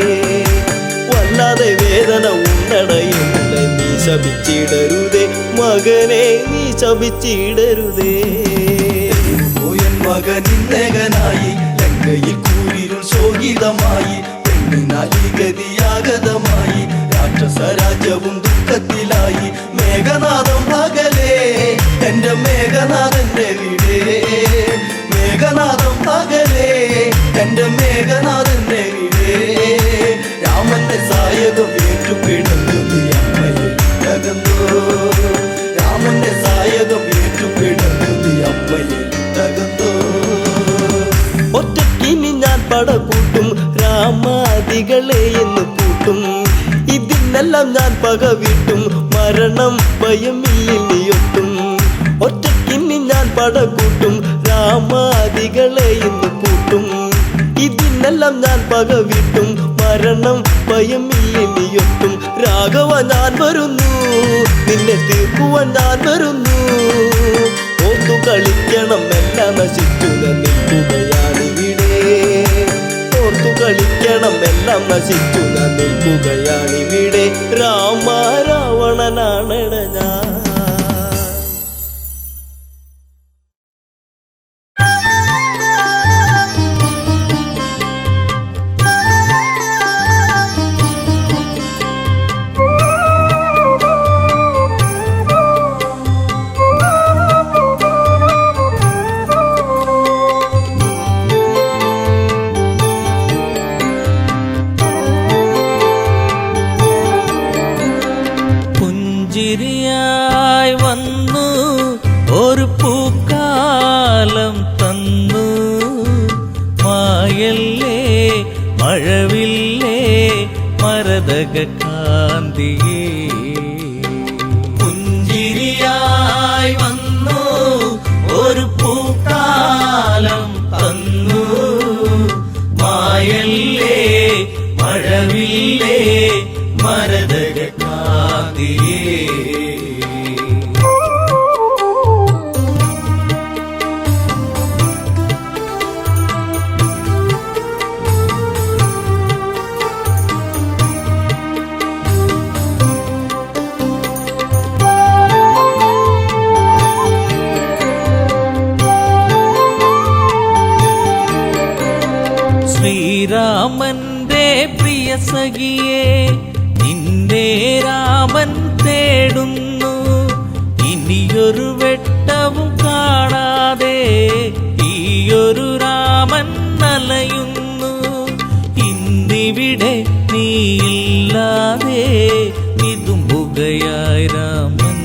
S4: വല്ലാതെ വേദന ഉണ്ടടയെന്നില്ല നീ ശപിച്ചിടരുതേ മകനെ നീ ശപിച്ചിടരുതേ
S2: പോയൻ മകനിന്നകനായി ലങ്കയിൽ കൂരിരുൾ ശോകിതമായി പെണ്ണിനാലി ഗതിയാഗതമായി രാക്ഷസ രാജ്യവും ദുഃഖത്തിലായി മേഘനാഥം പകലേ എന്റെ മേഘനാഥന്റെ വീടേ മേഘനാഥം പകലേ എന്റെ മേഘനാഥന്റെ വീടേ രാമന്റെ സായകം ഏറ്റുപിടന്നു നീ അമ്മയിൽ തകർന്നോ രാമന്റെ സായകം ഏറ്റുപിടന്നു നീ അമ്മയിൽ തകർന്നോ
S4: രാമാദികളെ എന്ന് പൂട്ടും. ഇതിനെല്ലാം ഞാൻ പകവിട്ടും മരണം ഭയമില്ലിയൊട്ടും. ഒറ്റക്കിനി ഞാൻ പടകൂട്ടും രാമാദികളെ എന്ന് പൂട്ടും. ഇതിനെല്ലാം ഞാൻ പകവിട്ടും മരണം ഭയമില്ലിയൊട്ടും. രാഘവ ഞാൻ വരുന്നു, നിന്നെ തീർക്കുവാൻ ഞാൻ വരുന്നു. ഓർത്തു കളിക്കണം എല്ലാം നശിച്ചു നിൽക്കുകയാണിവിടെ. ഓർത്തു കളിക്കണം എല്ലാം നശിച്ചു നിൽക്കുകയാണിവിടെ. രാമ രാവണനാണട ഞാൻ.
S3: പുഞ്ചിരിയായി വന്നു ഒരു പൂക്കാലം തന്നു. മായല്ലേ മഴവില്ലേ മരതക കാന്തിയേ. പുഞ്ചിരിയായി വന്നു ഒരു പൂക്കാലം തന്നു. മായല്ലേ മഴവില്ലേ മരതക കാന്തിയേ. ശ്രീരാമന്റെ പ്രിയ സഖിയേ, നിന്റെ രാമൻ തേടുന്നു. ഇനിയൊരു വെട്ടവും കാണാതെ ഈയൊരു രാമൻ അലയുന്നു. ഇന്നിവിടെ നീയില്ലാതെ വിതുമ്പുകയായി രാമൻ.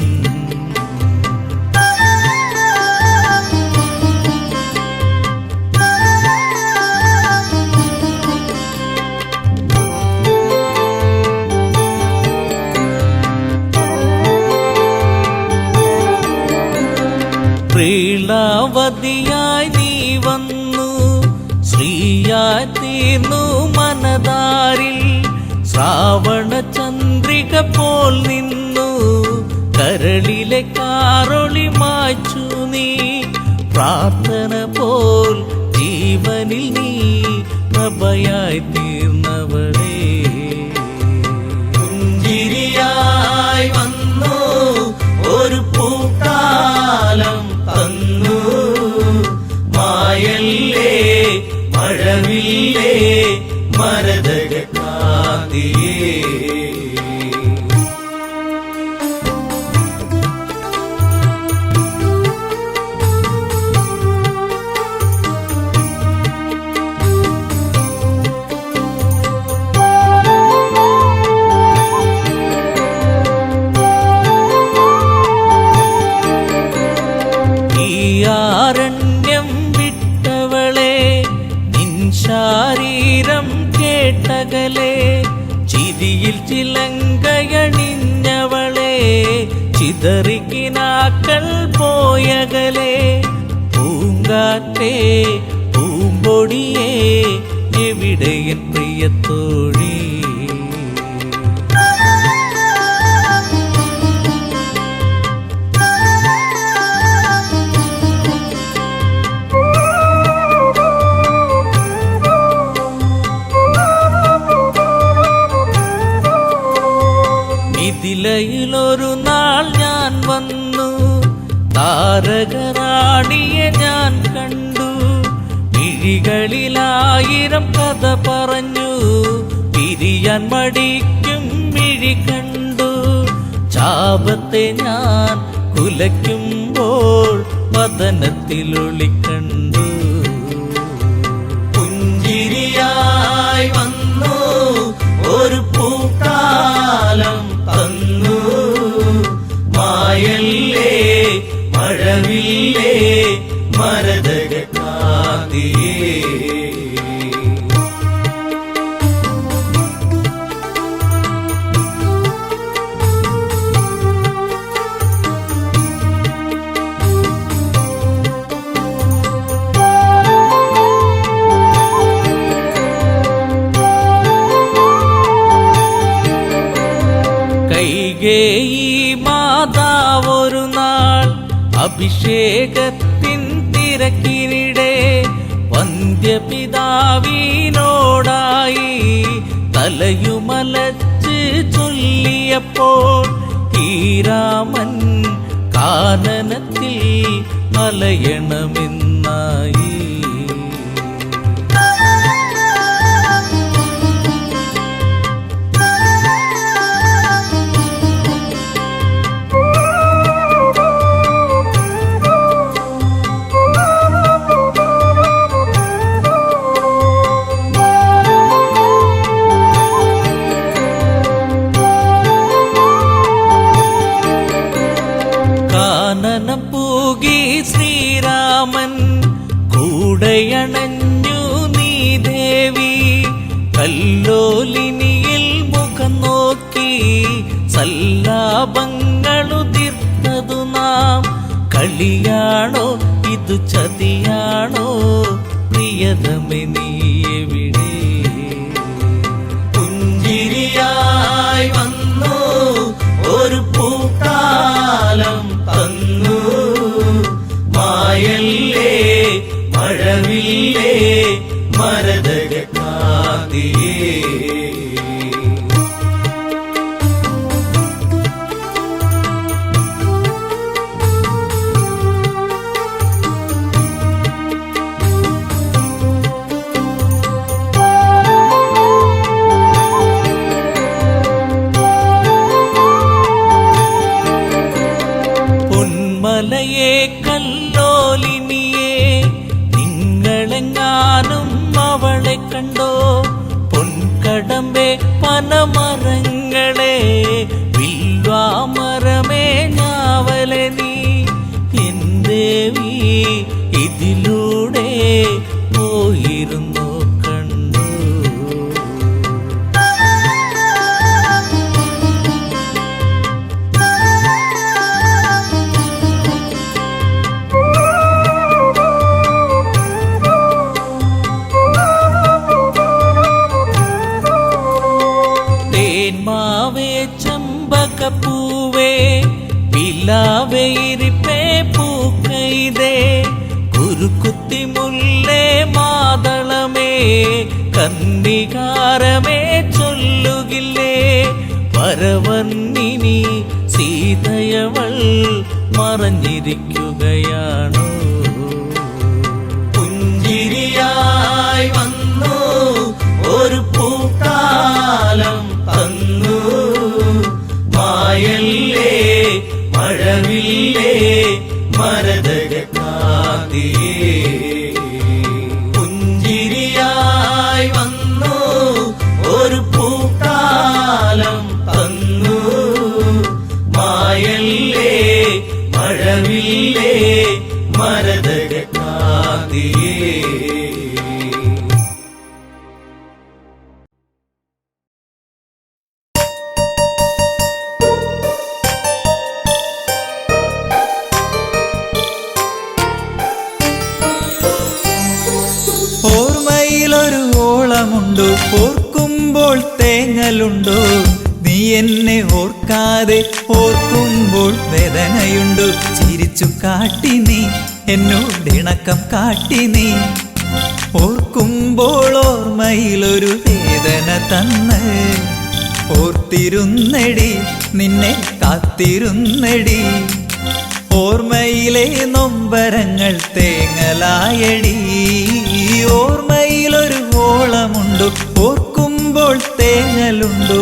S3: പ്രീളാവതിയായി നീ വന്നു, ശ്രീയായി തീർന്നു മനതാരിൽ. ശ്രാവണ ചന്ദ്രിക പോൽ നിന്നു, കരളിലെ കാറൊളി മായ്ച്ചു നീ. പ്രാർത്ഥന പോൽ ജീവനിൽ നീ പ്രഭയായി തീർന്നവളേ. പുഞ്ചിരിയായി വന്നു ഒരു പൂക്കാലം തന്നു. മായല്ലേ മഴവില്ലേ മരതക കാന്തിയേ. ആരണ്യം വിട്ടവളെ, നിൻ ശാരീരം കേട്ടകലെ. ചിരിയിൽ ചിലങ്കയണിഞ്ഞവളെ, ചിതറിക്കിനാക്കൾ പോയകലെ. പൂങ്കാറ്റേ പൂമ്പൊടിയേ എവിടെയൻ പ്രിയത്തോഴി. മിഥിലയിലൊരു നാൾ ഞാൻ വന്നു, താരകറാണിയെ ഞാൻ കണ്ടു. മിഴികളിലായിരം കഥ പറഞ്ഞു, പിരിയാൻ മടിക്കും മിഴി കണ്ടു. ചാപത്തെ ഞാൻ കുലയ്ക്കുമ്പോൾ വദനത്തിലൊളി കണ്ടു. പുഞ്ചിരിയായി വന്നു ഒരു പൂക്കാലം തന്നു. മായല്ലേ മഴവില്ലേ മരതക കാന്തിയേ. മാതാവൊരു നാൾ അഭിഷേകത്തിൻ തിരക്കിനിടെ വന്ധ്യപിതാവിനോടായി തലയുമലച്ച് ചൊല്ലിയപ്പോൾ ഹീരാമൻ കാനനത്തിൽ അലയണമെന്നായി. കാനനം പൂകി ശ്രീരാമൻ കൂടയണഞ്ഞു നീ ദേവി. കല്ലോലിനിയിൽ മുഖം നോക്കി സല്ലാപങ്ങളുതിർത്തതു നാം. കളിയാണോ ഇതു ചതിയാണോ പ്രിയതമേ നീ എവിടെ?
S2: പുഞ്ചിരിയായി വന്നു ഒരു പൂക്കാലം തന്നു. മായല്ലേ മഴവില്ലേ മരതക കാതിയേ.
S3: പൊന്മലയെ കല്ലോലിനിയെ നിങ്ങളെങ്ങാനും അവളെ കണ്ടോ? പൊൻകടമ്പെ പനമരങ്ങളെ വിൽവാമരമേ ഞാവലെ നീ. എൻ ദേവി ഇതിലൂടെ പോയിരുന്നു കണ്ടു. തേന്മാവേ ചമ്പകപ്പൂവേ പിലാവേരിപ്പേ പൂക്കൈതേ. കുരുക്കുത്തി മുല്ലേ മാതളമേ കന്ദികാരമേ ചൊല്ലുകില്ലേ? വരവർണ്ണിനി സീതയവൾ മറഞ്ഞിരിക്കുകയാണോ?
S2: പുഞ്ചിരിയായി വന്നു ഒരു പൂക്കാലം തന്നു. മായല്ലേ മഴവില്ലേ മരതക കാതിയേ. പുഞ്ചിരിയായി വന്നു ഒരു പൂക്കാലം തന്നു. മായല്ലേ മഴവില്ലേ മരതക കാതിയേ.
S7: ഓർമ്മയിലൊരു ഓളമുണ്ടോ? ഓർക്കുമ്പോൾ തേങ്ങലുണ്ടോ? നീ എന്നെ ഓർക്കാതെ ഓർക്കുമ്പോൾ വേദനയുണ്ടോ? ചിരിച്ചു കാട്ടി നീ എന്നോടിണക്കം കാട്ടി നീ. ഓർക്കുമ്പോൾ ഓർമ്മയിലൊരു വേദന തന്ന്. ഓർത്തിരുന്നടി നിന്നെ കാത്തിരുന്നടി. ഓർമ്മയിലെ നൊമ്പരങ്ങൾ തേങ്ങലായടി. ഓർമ്മയിലൊരു ഓളമുണ്ടോ? ഓർക്കുമ്പോൾ തേങ്ങലുണ്ടോ?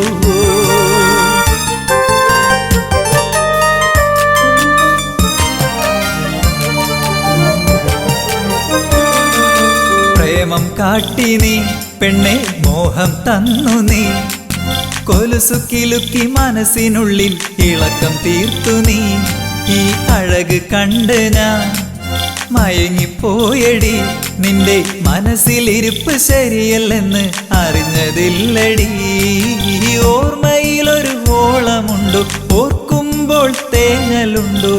S7: പ്രേമം കാട്ടി നീ പെണ്ണെ മോഹം തന്നു നീ. കൊലുസു കിലുക്കി മനസ്സിനുള്ളിൽ ഇളക്കം തീർത്തു നീ. ഈ അഴക് കണ്ട് ഞാൻ മയങ്ങിപ്പോയടി. നിന്റെ മനസ്സിലിരിപ്പ് ശരിയല്ലെന്ന് അറിഞ്ഞതില്ലടി. ഓർമ്മയിലൊരു ഓളമുണ്ടോ? ഓർക്കുമ്പോൾ തേങ്ങലുണ്ടോ?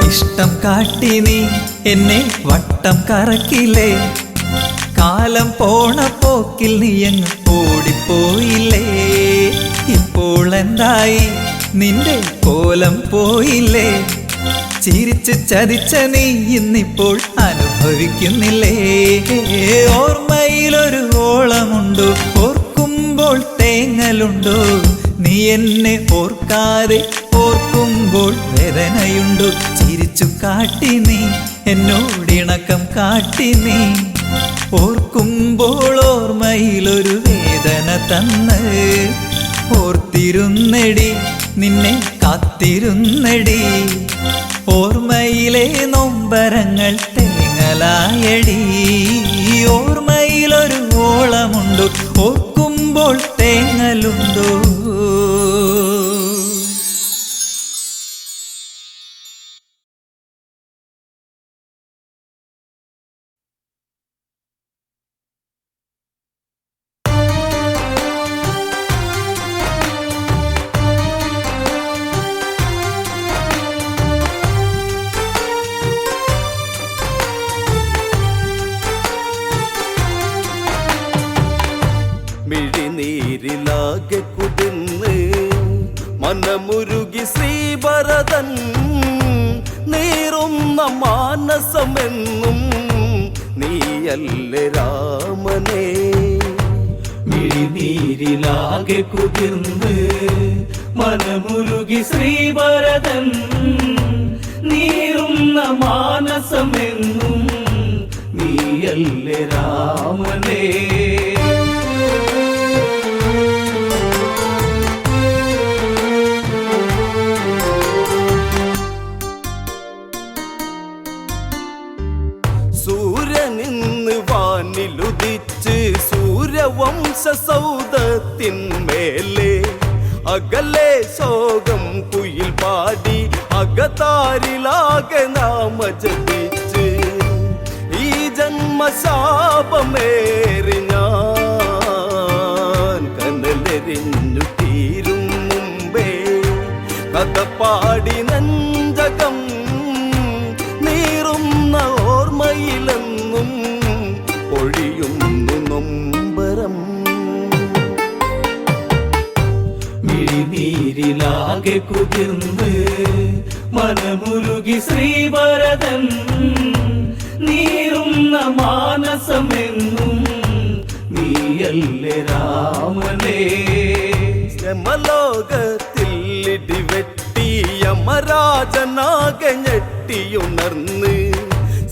S7: ഇഷ്ടം കാട്ടി നീ എന്നെ വട്ടം കറക്കില്ലേ, കാലം പോണ പോക്കിൽ നീയങ്ങ് ഓടിപ്പോയില്ലേ. ഇപ്പോൾ എന്തായി നിന്റെ കോലം പോയില്ലേ, ചിരിച്ച് ചതിച്ച നീ ഇന്നിപ്പോൾ അനുഭവിക്കുന്നില്ലേ. ഓർമ്മയിലൊരു ഓളമുണ്ടോ, ഓർക്കുമ്പോൾ തേങ്ങലുണ്ടോ, നീ എന്നെ ഓർക്കാതെ ഓർക്കുമ്പോൾ വേദനയുണ്ടോ. ചിരിച്ചു കാട്ടി നീ എന്നോടിണക്കം കാട്ടി നീ, ഓർക്കുമ്പോൾ ഓർമ്മയിലൊരു വേദന തന്ന്. ഓർത്തിരുന്നടി നിന്നെ കാത്തിരുന്നടി, ഓർമ്മയിലെ നൊമ്പരങ്ങൾ തേങ്ങലായടി. ഓർമ്മയിലൊരു ഓളമുണ്ടോ, ഓർക്കുമ്പോൾ തേങ്ങലുണ്ടോ.
S6: മിഴിനീരിലാകെ കുതിർന്ന് മനമുരുകി ശ്രീഭരതൻ, നീറുന്ന മാനസമെന്നും നീയല്ലേ രാമനേ.
S5: മിഴിനീരിലാകെ കുതിർന്ന് മനമുരുകി ശ്രീഭരതൻ, നീറുന്ന മാനസമെന്നും നീയല്ലേ രാമനേ.
S6: സൂര്യനിന്ന് വാനിലുദിച്ച് സൂര്യവംശസൗധത്തിന്മേലെ അകലെ ശോകം കുയിൽ പാടി അകതാരിലാകെ നാമ ജപിച്ച് ഈ ജന്മശാപമേറി ഞാൻ കനലെരിഞ്ഞു തീരും മുമ്പേ കഥ പാടി നെഞ്ചകം നീറുന്ന ഓർമ്മയിലെന്നും ഒഴിയുന്നു നൊമ്പരം.
S5: മിഴിനീരിലാകെ കുതിർന്ന് മനമുരുകി ശ്രീഭരതൻ, നീറുന്ന മാനസമെന്നും നീയല്ലേ രാമനേ.
S6: ശ്രമലോകത്തിൽ ഇടിവെട്ടി യമരാജനാകെ ഞെട്ടിയുണർന്ന്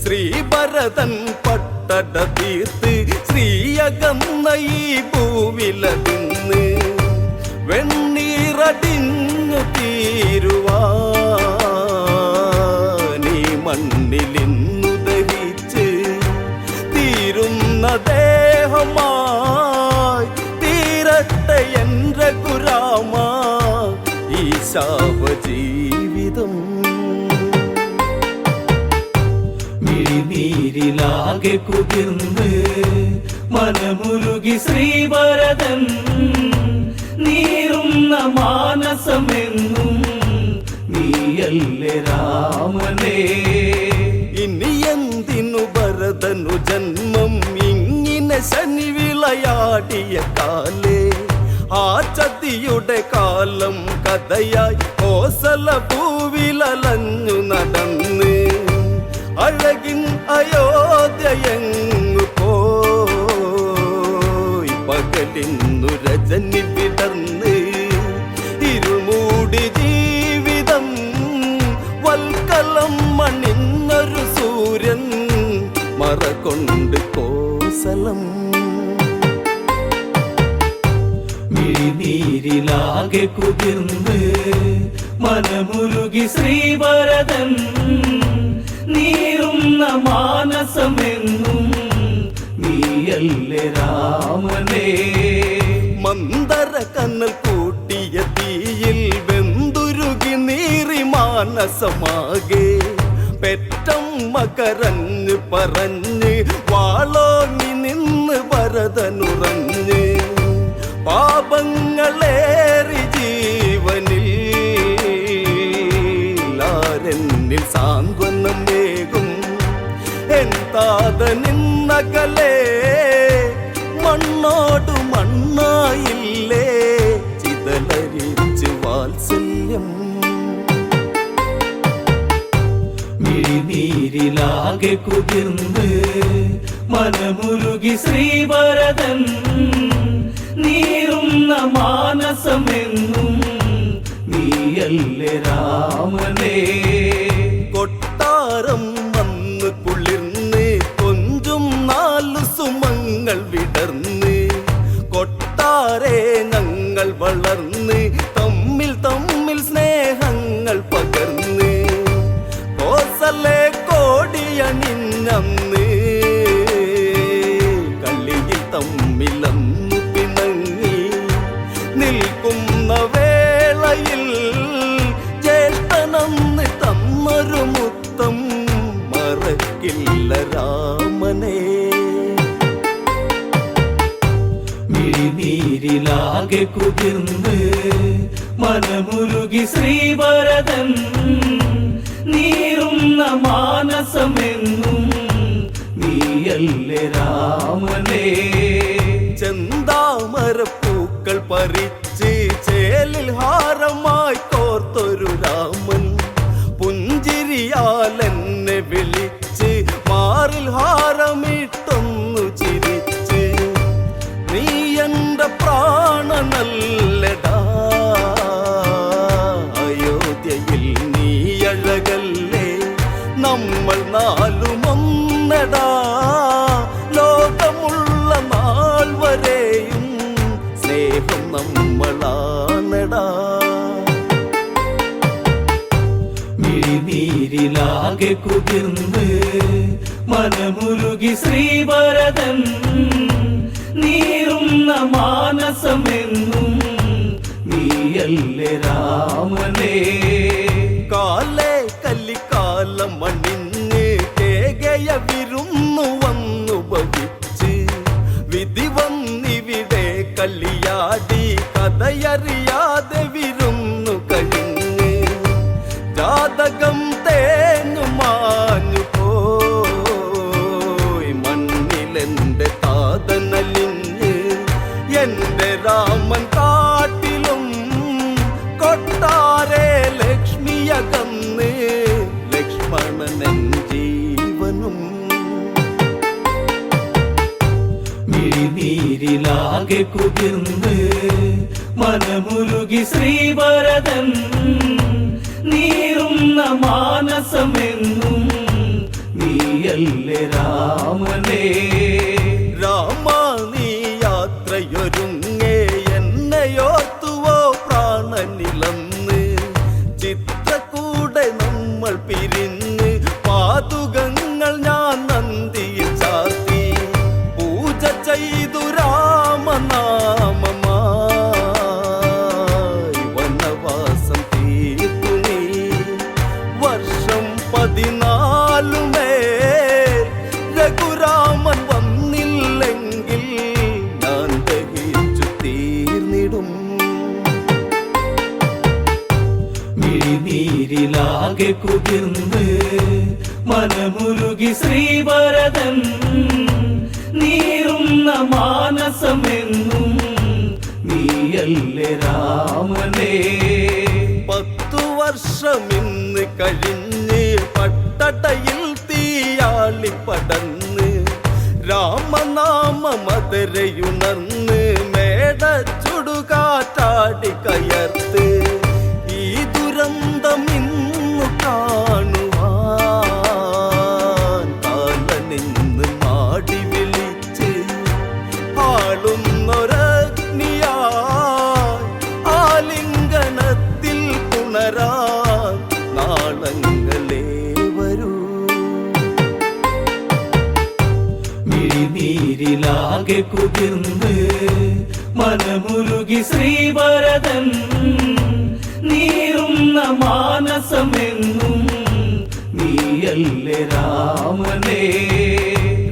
S6: ശ്രീഭരതൻ പട്ടട തീർത്ത് ശ്രീയകന്ന ഈ ഭൂവിലതിന്ന് വെണ്ണീറടിഞ്ഞു തീരുവാനീ മണ്ണിലിന്നു ദഹിച്ച് തീരുന്ന ദേഹമായി തീരട്ടെ എൻ രഘുരാമ ഈ ശാപജീവിതം.
S5: മിഴിനീരിലാകെ കുതിർന്ന് മനമുരുകി ശ്രീഭരതൻ, നീറുന്ന മാനസമെന്നും നീയല്ലേ രാമനേ.
S6: ഇനി എന്തിനു ഭരതനു ജന്മം ഇങ്ങനെ ശനി വിളയാടിയ കാലേ. ആ ചതിയുടെ കാലം കഥയായി കോസല ഭൂവിലലഞ്ഞു നടന്ന് അഴകിൻ അയോധ്യയങ്ങു പോയി പകലിന്നു രജനി വിടർന്ന് ഇരുമൂടി ജീവിതം വൽക്കലം മണിഞ്ഞൊരു സൂര്യൻ മറകൊണ്ട് കോസലം.
S5: മിഴിനീരിലാകെ കുതിർന്ന് മനമുരുകി ശ്രീഭരതൻ, നീറുന്ന മാനസമെന്നും നീയല്ലേ രാമനേ.
S6: മന്ദര കനൽ കൂട്ടിയ തീയിൽ വെന്തുരുകി നീറി മാനസമാകെ പെറ്റമ്മ കരഞ്ഞ് പറഞ്ഞ് വാളോങ്ങി നിന്ന് ഭരതനുറഞ്ഞ് പാപങ്ങളേറി ജീവനിൽ ആരെന്നിൽ സാന്ത്വനമേകും നിന്നകലേ മണ്ണോടു മണ്ണായില്ലേ ചിതലരിച്ച് വാത്സല്യം
S5: മിഴിനീരിലാകെ കുതിർന്ന് മനമുരുകി ശ്രീവരദൻ നീറുന്ന മാനസമെന്നും നീയല്ലേ രാമനേ
S6: കൊട്ടാരം വന്ന് കുളിർന്ന് കൊഞ്ചും 4 സുമങ്ങൾ വിടർന്ന് കൊട്ടാരെ ഞങ്ങൾ വളർന്ന് തമ്മിൽ തമ്മിൽ സ്നേഹങ്ങൾ പകർന്ന് കോസലെ കോടിയണിഞ്ഞന്ന് കളിയിൽ തമ്മിലന്നു പിണങ്ങി നിൽക്കുന്ന വേളയിൽ ജ്യേഷ്ഠനന്ന് തന്നൊരു മുത്തം മറക്കില്ല രാമനേ
S5: മിഴിനീരിലാകെ കുതിർന്ന് മനമുരുകി ശ്രീവരദൻ നീറുന്ന മാനസമെന്നും നീയല്ലേ രാമനേ
S6: ചെന്താമരപ്പൂക്കൾ പറിച്ച് ചേലിൽ ഹാരമായി കോർത്തൊരു രാമൻ പുഞ്ചിരിയാൽ എന്നെ വിളിച്ച് മാറിൽ ഹാരമിട്ടൊന്നു ചിരിച്ച് നീ എന്റെ പ്രാണനല്ലടാ അയോധ്യയിൽ നീ അഴകല്ലേ നമ്മൾ 4 ഒന്നടാ ലോകമുള്ള നാൾ വരെയും സ്നേഹം നമ്മളാണടാ
S5: മിഴിനീരിലാകെ കുതിർന്ന് മനമുരുകി ശ്രീവരദൻ നീറുന്ന മാനസമെന്നും നീയല്ലേ രാമനേ
S6: കാലേ കല്ലിക്കാലം അണിഞ്ഞ് കേകയ വിരുന്നു വന്നു ഭവിച്ച് വിധി വന്നിവിടെ കളിയാടി കഥയറിയാതെ വിരുന്നു കഴിഞ്ഞ് ജാതകം തേഞ്ഞു മാഞ്ഞു പോയി മണ്ണിലെന്റെ താതനലിഞ്ഞ് എന്റെ രാമൻ കാട്ടിലും കൊട്ടാരെ ലക്ഷ്മിയകന്ന് ലക്ഷ്മണനൻ ജീവനും
S5: മിഴിനീരിലാകെ കുതിർന്ന് മനമുരുകി ശ്രീവരദൻ നീറുന്ന മാനസമെന്നും നീയല്ലേ രാമനേ
S6: രാമ നീ യാത്രയൊരുങ്ങേ എന്നെയോർത്തുവോ പ്രാണനിലന്ന് ചിത്രകൂടെ നമ്മൾ പിരിഞ്ഞ് പാതുകങ്ങൾ ഞാൻ നന്ദിയിൽ ചാർത്തി പൂജ ചെയ്തു രാമനാമമായി വനവാസം തീർത്തു നീ വർഷം 14 രഘുരാമൻ വന്നില്ലെങ്കിൽ ഞാൻ ദഹിച്ചു തീർന്നിടും
S5: മിഴിനീരിലാകെ കുതിർന്ന് മനമുരുകി ശ്രീവരദൻ നീറുന്ന മാനസമെന്നും നീയല്ലേ രാമനേ
S6: 10 വർഷമിന്ന് കഴിഞ്ഞ് പട്ടടയിൽ തീയാളി പടന്ന് രാമനാമ മധുരയുണർന്ന് മേട ചുടുകാറ്റാടി കയർത്ത് ഈ ദുരന്തം ഇന്നു കാണുവാൻ കാലനിന്ന് മാടി വിളിച്ച് ആളുന്നൊരഗ്നിയായി ആലിംഗനത്തിൽ പുണരാൻ നാളങ്ങളെ വരൂ
S5: മിഴിനീരിലാകെ കുതിർന്ന് മനമുരുകി ശ്രീവരദൻ നീറുന്ന മാനസമെന്നും നീയല്ലേ രാമനേ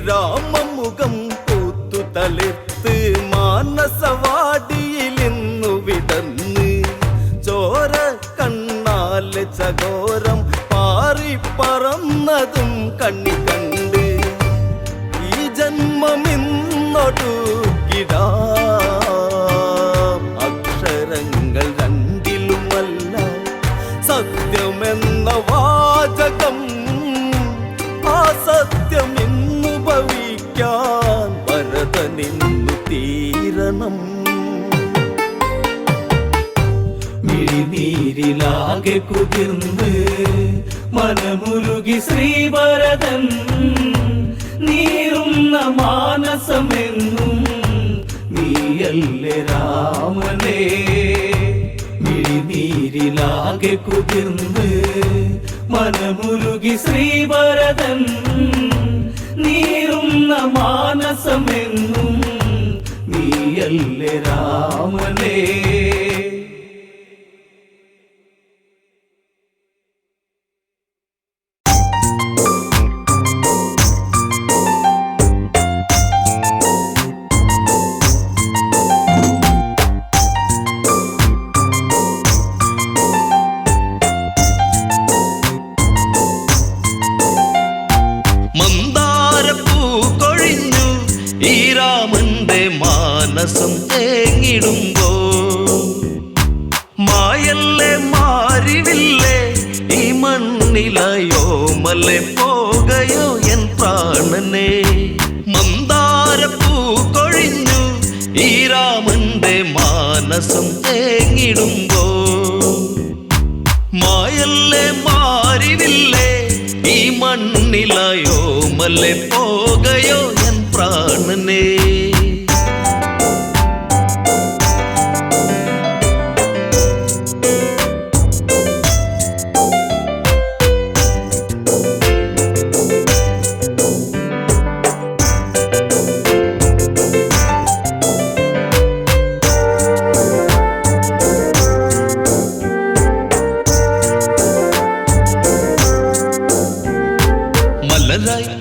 S6: രാമമുഖം പൂത്തു തളിർത്ത് മാനസവാടിയിലിന്നു വിടന്ന് ചോര കണ്ണാല് ചകോരം പാറി പറന്നതും കണ്ണി കണ്ട് ഈ തൊടുക്കിടാം. അക്ഷരങ്ങൾ രണ്ടിലുമല്ല സത്യമെന്ന വാചകം, ആ സത്യം ഇന്നു ഭവിക്കാൻ ഭരതനിന്നു തീരണം.
S5: മിഴിനീരിലാകെ കുതിർന്ന് മനമുരുകി ശ്രീഭരതൻ, നീറുന്ന മാനസമെന്നും നീയല്ലേ രാമനേ. മിഴിനീരിലാകെ കുതിർന്ന് മനമുരുകി ശ്രീഭരതൻ, നീറുന്ന മാനസമെന്നും നീയല്ലേ രാമനേ.
S2: മനസം തേങ്ങിടുമ്പോ മായല്ലേ മാറിവില്ലേ ഈ മണ്ണിലയോ മല്ലേ പോകയോ എൻ പ്രാണനെ. മന്ദാരപ്പൂ കൊഴിഞ്ഞു ഈ രാമന്റെ മാനസം തേങ്ങിടുമ്പോ മായല്ലേ മാറിവില്ലേ ഈ മണ്ണിലയോ മല്ലേ പോകയോ എൻ പ്രാണനെ.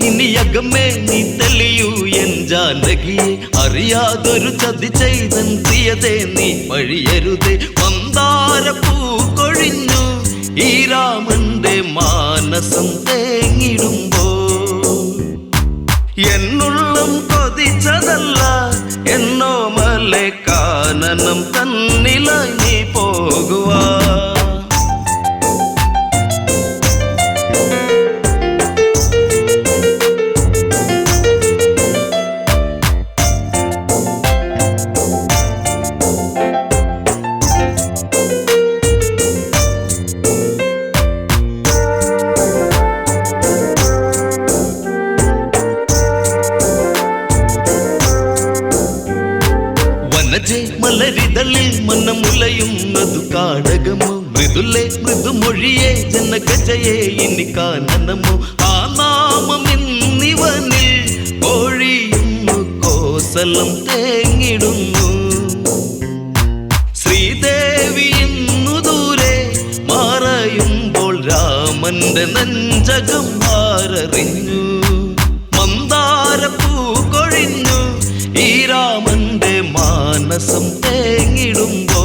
S2: ഇനിയകമേ നീ തെളിയൂ എൻ ജാനകിയെ, അറിയാതൊരു ചതി ചെയ്തൻ പ്രിയതേ നീ വഴിയരുതേ. മന്ദാരപ്പൂ കൊഴിഞ്ഞു ഈ രാമന്റെ മാനസം തേങ്ങിടുമ്പോ എന്നുള്ളം കൊതിച്ചതല്ല എന്നോ മലെ കാനനം തന്നിലായി നീ പോകുവാ. മലരിതളിൽ മനമുലയുന്നതു കാടകമോ, മൃദുലേ മൃദുമൊഴിയേ ജനകജയേ ഇനി കാനനമോ. ആ നാമം ഇന്നിവനിൽ ഒഴിയുന്നു, കോസലം തേങ്ങിടുന്നു. ശ്രീദേവി ഇന്നു ദൂരെ മറയുമ്പോൾ രാമന്റെ നെഞ്ചകം ആരറിഞ്ഞു. മന്ദാരപ്പൂ കൊഴിഞ്ഞു ഈ രാമന്റെ മാനസം തേങ്ങിടുമ്പോ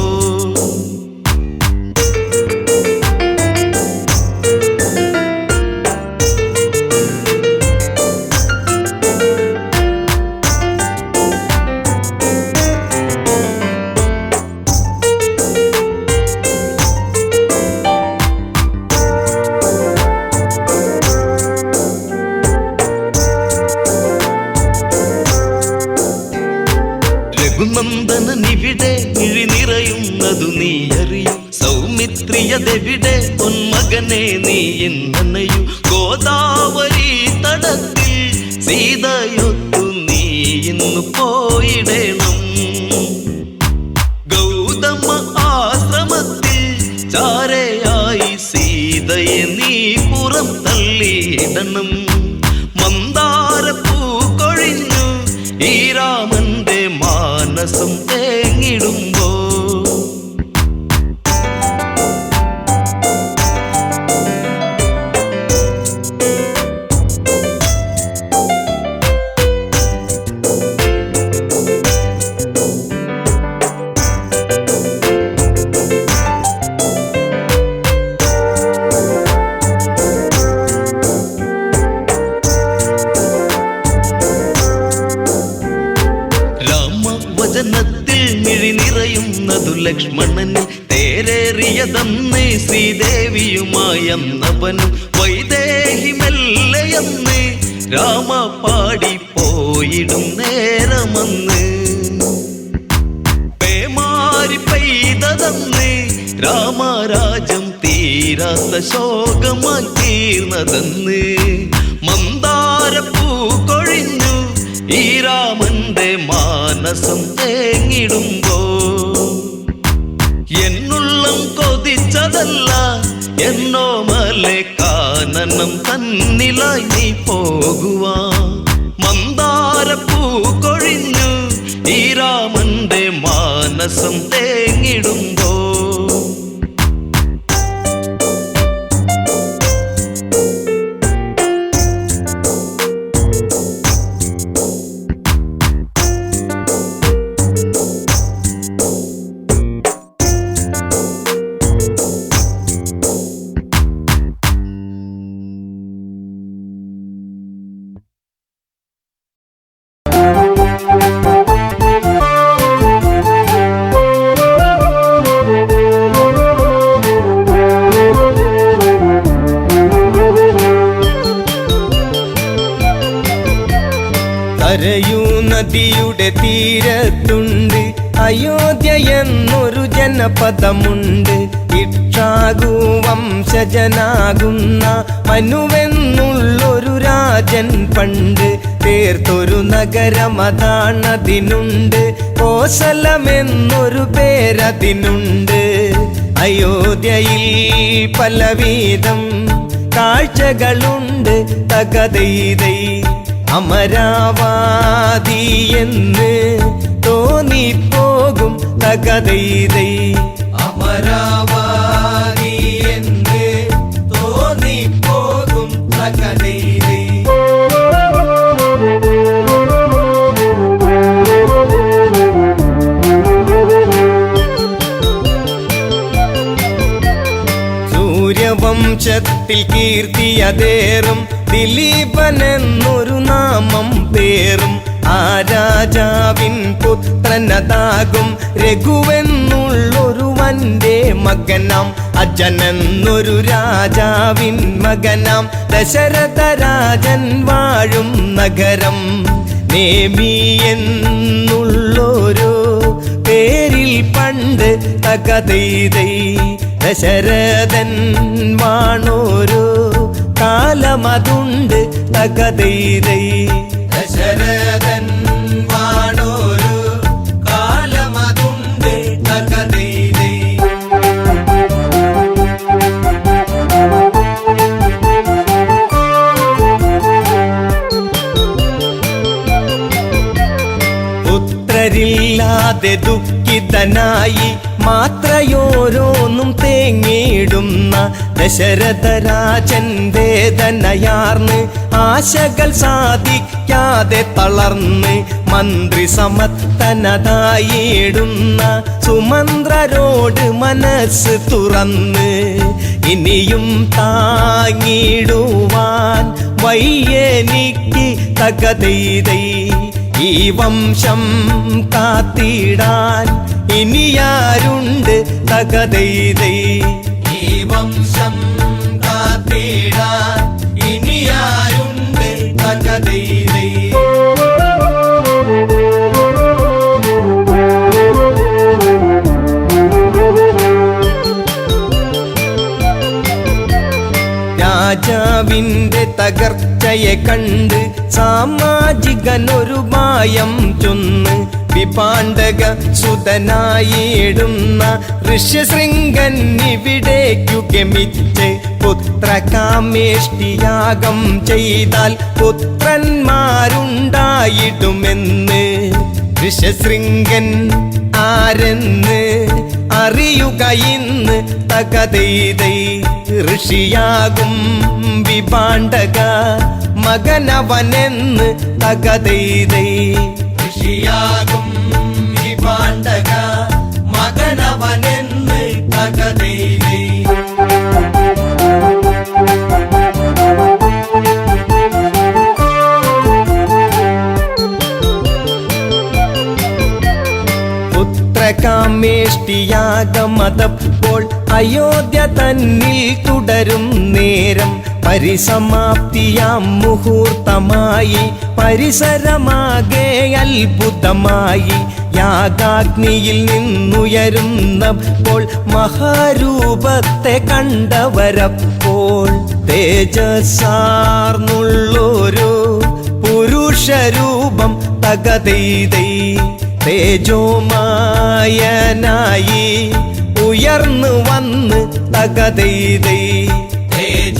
S2: രഘുനന്ദനനിവിടെ മിഴി നിറയുന്നതു നീ അറിയൂ. സൗമിത്രിയതെവിടെ പൊന്മകനെ നീ എന്നനയൂ. ഗോദാവരി തടത്തിൽ സീതയൊത്തു നീ ഇന്നു പോയിടണം. ഗൗതമ ആശ്രമത്തിൽ ചാരയായി സീതയെ നീ പുറം തള്ളിയിടണം. മന്ദാരപ്പൂ കൊഴിഞ്ഞു ഈ രാമന്റെ മാനസം തേങ്ങിടുമ്പോ ലക്ഷ്മണനിൽ തേരേറിയതന്ന് ശ്രീദേവിയുമായന്നവനും വൈദേഹി മെല്ലയെന്ന് രാമ പാടി പോയിടും നേരമന്ന് പേമാരി പെയ്തതെന്ന് രാമരാജം തീരാത്ത ശോകമായി തീർന്നതെന്ന് മന്ദാരപ്പൂ കൊഴിഞ്ഞു ഈ രാമന്റെ മാനസം തേങ്ങിടുമ്പോ എന്നുള്ളം കൊതിച്ചതല്ല എന്നോ മലെ കാനനം തന്നിലായി നീ പോകുവാ മന്ദാരപ്പൂ കൊഴിഞ്ഞു ഈ രാമന്റെ മാനസം തേങ്ങിടുമ്പോ
S6: കരയൂ നദിയുടെ തീരത്തുണ്ട് അയോധ്യ എന്നൊരു ജനപദമുണ്ട് ഇക്ഷാകു വംശജനാകുന്ന മനുവെന്നുള്ളൊരു രാജൻ പണ്ട് തീർത്തൊരു നഗരമതാണതിനുണ്ട് കോസലമെന്നൊരു പേരതിനുണ്ട് അയോധ്യയിൽ പലവിധം കാഴ്ചകളുണ്ട് തകതൈതൈ അമരാവാതി എന്ന് തോന്നിപ്പോകും തകതൈതൈ അമരാവാതി എന്ന് തോന്നിപ്പോകും തകതൈതൈ സൂര്യവംശത്തിൽ കീർത്തിയതേറും ദിലീപനെന്നൊരു നാമം പേറും ആ രാജാവിൻ പുത്രനതാകും രഘുവെന്നുള്ളൊരു വന്റെ മകനാം അജനെന്നൊരു രാജാവിൻ മകനാം ദശരഥ രാജൻ വാഴും നഗരം നേമി എന്നുള്ളൊരു പേരിൽ പണ്ട് തകതൈതൈ ദശരഥൻ വാണോരു കാലമതുണ്ട് തകതൈതൈ ദശരഥൻ വാണോരു കാലമതുണ്ട് തകതൈതൈ പുത്രരില്ലാതെ ദുഃഖിതനായി മാത്രയോരോന്നും തേങ്ങിടുന്ന ദശരഥരാജൻ വേദനയാർന്ന് ആശകൾ സാധിക്കാതെ തളർന്ന് മന്ത്രി സമത്തനതായിടുന്ന സുമന്ത്രരോട് മനസ്സ് തുറന്ന് ഇനിയും താങ്ങിടുവാൻ വയ്യെനിക്ക് തകതൈതൈ ഈ വംശം കാത്തിടാൻ ഇനിയാരുണ്ട് തകതൈതൈ ഈ വംശം കാത്തിടാൻ ഇനിയാരുണ്ട് തകതൈതൈ രാജാവിന്റെ തകർച്ചയെ കണ്ട് സാമാജികനൊരു മായം ചൊന്ന് വിപാണ്ഡക സുതനായിടുന്ന ഋഷ്യശൃംഗൻ ഇവിടേക്കു ഗമിച്ച് പുത്രകാമേഷ്ടിയാഗം ചെയ്താൽ പുത്രന്മാരുണ്ടായിടുമെന്ന് ഋഷ്യശൃംഗൻ ആരെന്ന് അറിയുക ഇന്ന് തകതൈതൈ ഋഷിയാകും വിപാണ്ഡക മകനവനെന്ന് തകതൈതൈ ഋഷിയാകും വിപാണ്ഡക മകനവനെന്ന് തകതൈതൈ പരമേഷ്ടിയാഗമതപ്പോൾ അയോധ്യ തന്നിൽ തുടരും നേരം പരിസമാപ്തിയാം മുഹൂർത്തമായി പരിസരമാകെ അത്ഭുതമായി യാഗാഗ്നിയിൽ നിന്നുയരുന്നപ്പോൾ മഹാരൂപത്തെ കണ്ടവരപ്പോൾ തേജസ്സാർന്നുള്ളൊരു പുരുഷരൂപം തകതൈതൈ തേജോമായനായി ഉയർന്നു വന്ന് തകതൈതൈ തേജോമായനായി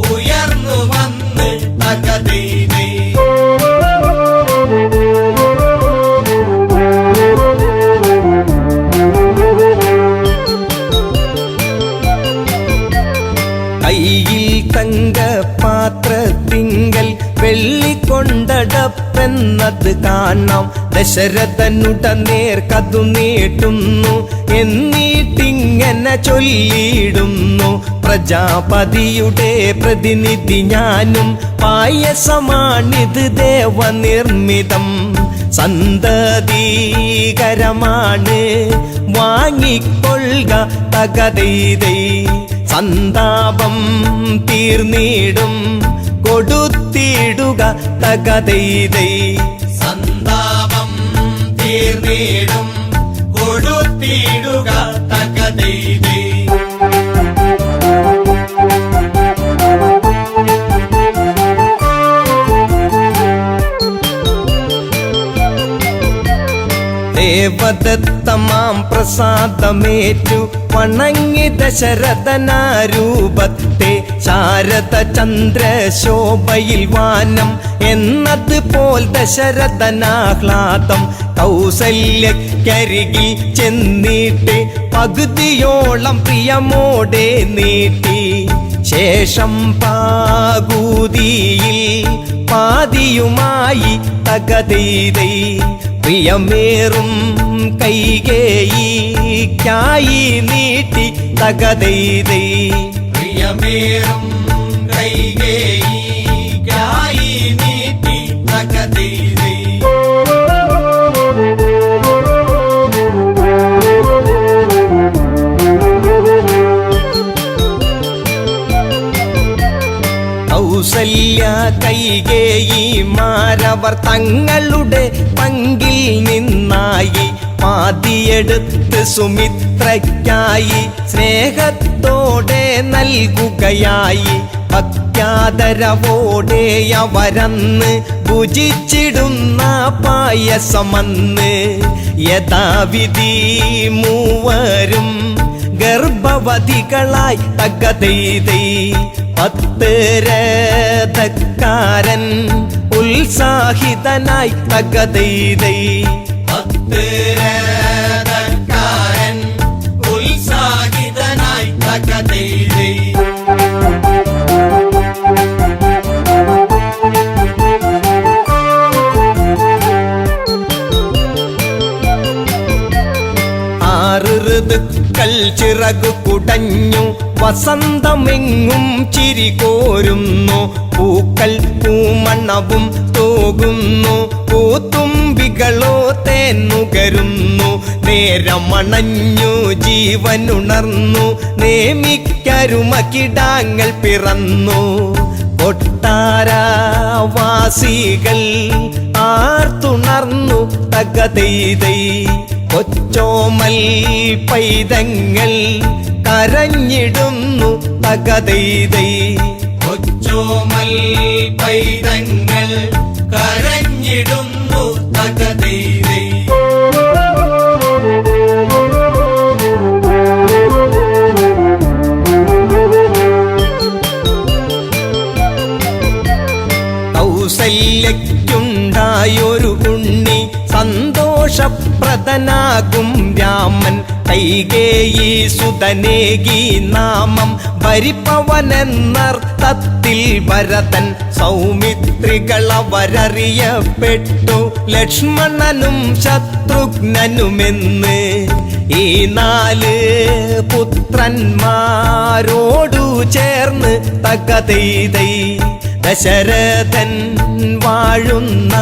S6: ഉയർന്നു വന്ന് തകതൈതൈ കയ്യിൽ തങ്കപാത്രത്തിങ്കൽ വെള്ളിക്കൊണ്ടടപ്പെന്നത് കാണാം ദശരഥനുടനേർ കതു നീട്ടുന്നു എന്നിട്ടിങ്ങനെ ചൊല്ലിയിടുന്നു പ്രജാപതിയുടെ പ്രതിനിധി ഞാനും പായസമാണിത് ദേവനിർമ്മിതം സന്തതീകരമാണ് വാങ്ങിക്കൊള്ളുക തകതൈതൈ സന്താപം തീർന്നിടും കൊടുത്തിടുക തകതൈതൈ
S8: സന്താപം തീർന്നിടും കൊടുത്തിടുക തകതൈതൈ
S6: ദേവദത്തമാം പ്രസാദമേറ്റു വണങ്ങി ദശരഥനാരൂപത്തെ ശാരദ ചന്ദ്രശോഭയിൽ വാനം എന്നതുപോൽ ദശരഥനാഹ്ലാദം കൗസല്യക്കരികിൽ ചെന്നിട്ട് പകുതിയോളം പ്രിയമോടെ നീട്ടി ശേഷം പാകൂതിയിൽ പാതിയുമായി തകതൈതൈ പ്രിയമേറും കൈകേയിക്കായി നീട്ടി തകതൈതൈ
S8: പ്രിയമേറും കൈകേയിക്കായി നീട്ടി തകതൈതൈ
S6: കൗസല്യ കൈകേയിമാരവർ തങ്ങളുടെ പങ്കിൽ നിന്നായി പാതിയെടുത്ത് സുമിത്രയ്ക്കായി സ്നേഹത്തോടെ നൽകുകയായി ഭക്യാദരവോടെ അവരന്ന് ഭുജിച്ചിടുന്ന പായസമന്ന് യഥാവിധി മൂവരും ഗർഭവതികളായി തകതൈതൈ 10 രഥക്കാരൻ ഉത്സാഹിതനായി തകതൈതൈ
S8: 10 രഥക്കാരൻ ഉത്സാഹിതനായി തകതൈതൈ
S6: ഋതുക്കൾ ചിറകു കുടഞ്ഞു വസന്തമെങ്ങും ചിരി കോരുന്നു പൂക്കൾ പൂമണ്ണവും തൂകുന്നു പൂത്തുമ്പികളോ തേന്നുകരുന്നു നേരമണഞ്ഞു ജീവനുണർന്നു നേമിക്കരുമകിടാങ്ങൾ പിറന്നു കൊട്ടാരവാസികൾ ആർത്തുണർന്നു തകതൈതൈ കൊച്ചോമൽ പൈതങ്ങൾ കരഞ്ഞിടുന്നു തകതൈതൈ
S8: കൊച്ചോമൽ പൈതങ്ങൾ കരഞ്ഞിടുന്നു തകതൈതൈ
S6: കൗസല്യയ്ക്കുണ്ടായൊരു ഉണ്ണി സന്തോഷപ്രദനാകും രാമൻ കൈകേയി സുതനേകി നാമം ഭരിപ്പവനെന്നർത്ഥത്തിൽ ഭരതൻ സൗമിത്രികളവരറിയപ്പെട്ടു ലക്ഷ്മണനും ശത്രുഘ്നനുമെന്ന് ഈ 4 പുത്രന്മാരോടു ചേർന്ന് തകതൈതൈ ദശരഥൻ വാഴുന്ന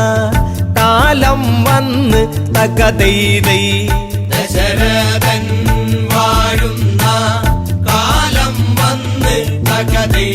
S6: കാലം വന്ന് തകതൈതൈ
S8: ദശരഥൻ വാഴുന്ന കാലം വന്ന് തകതൈ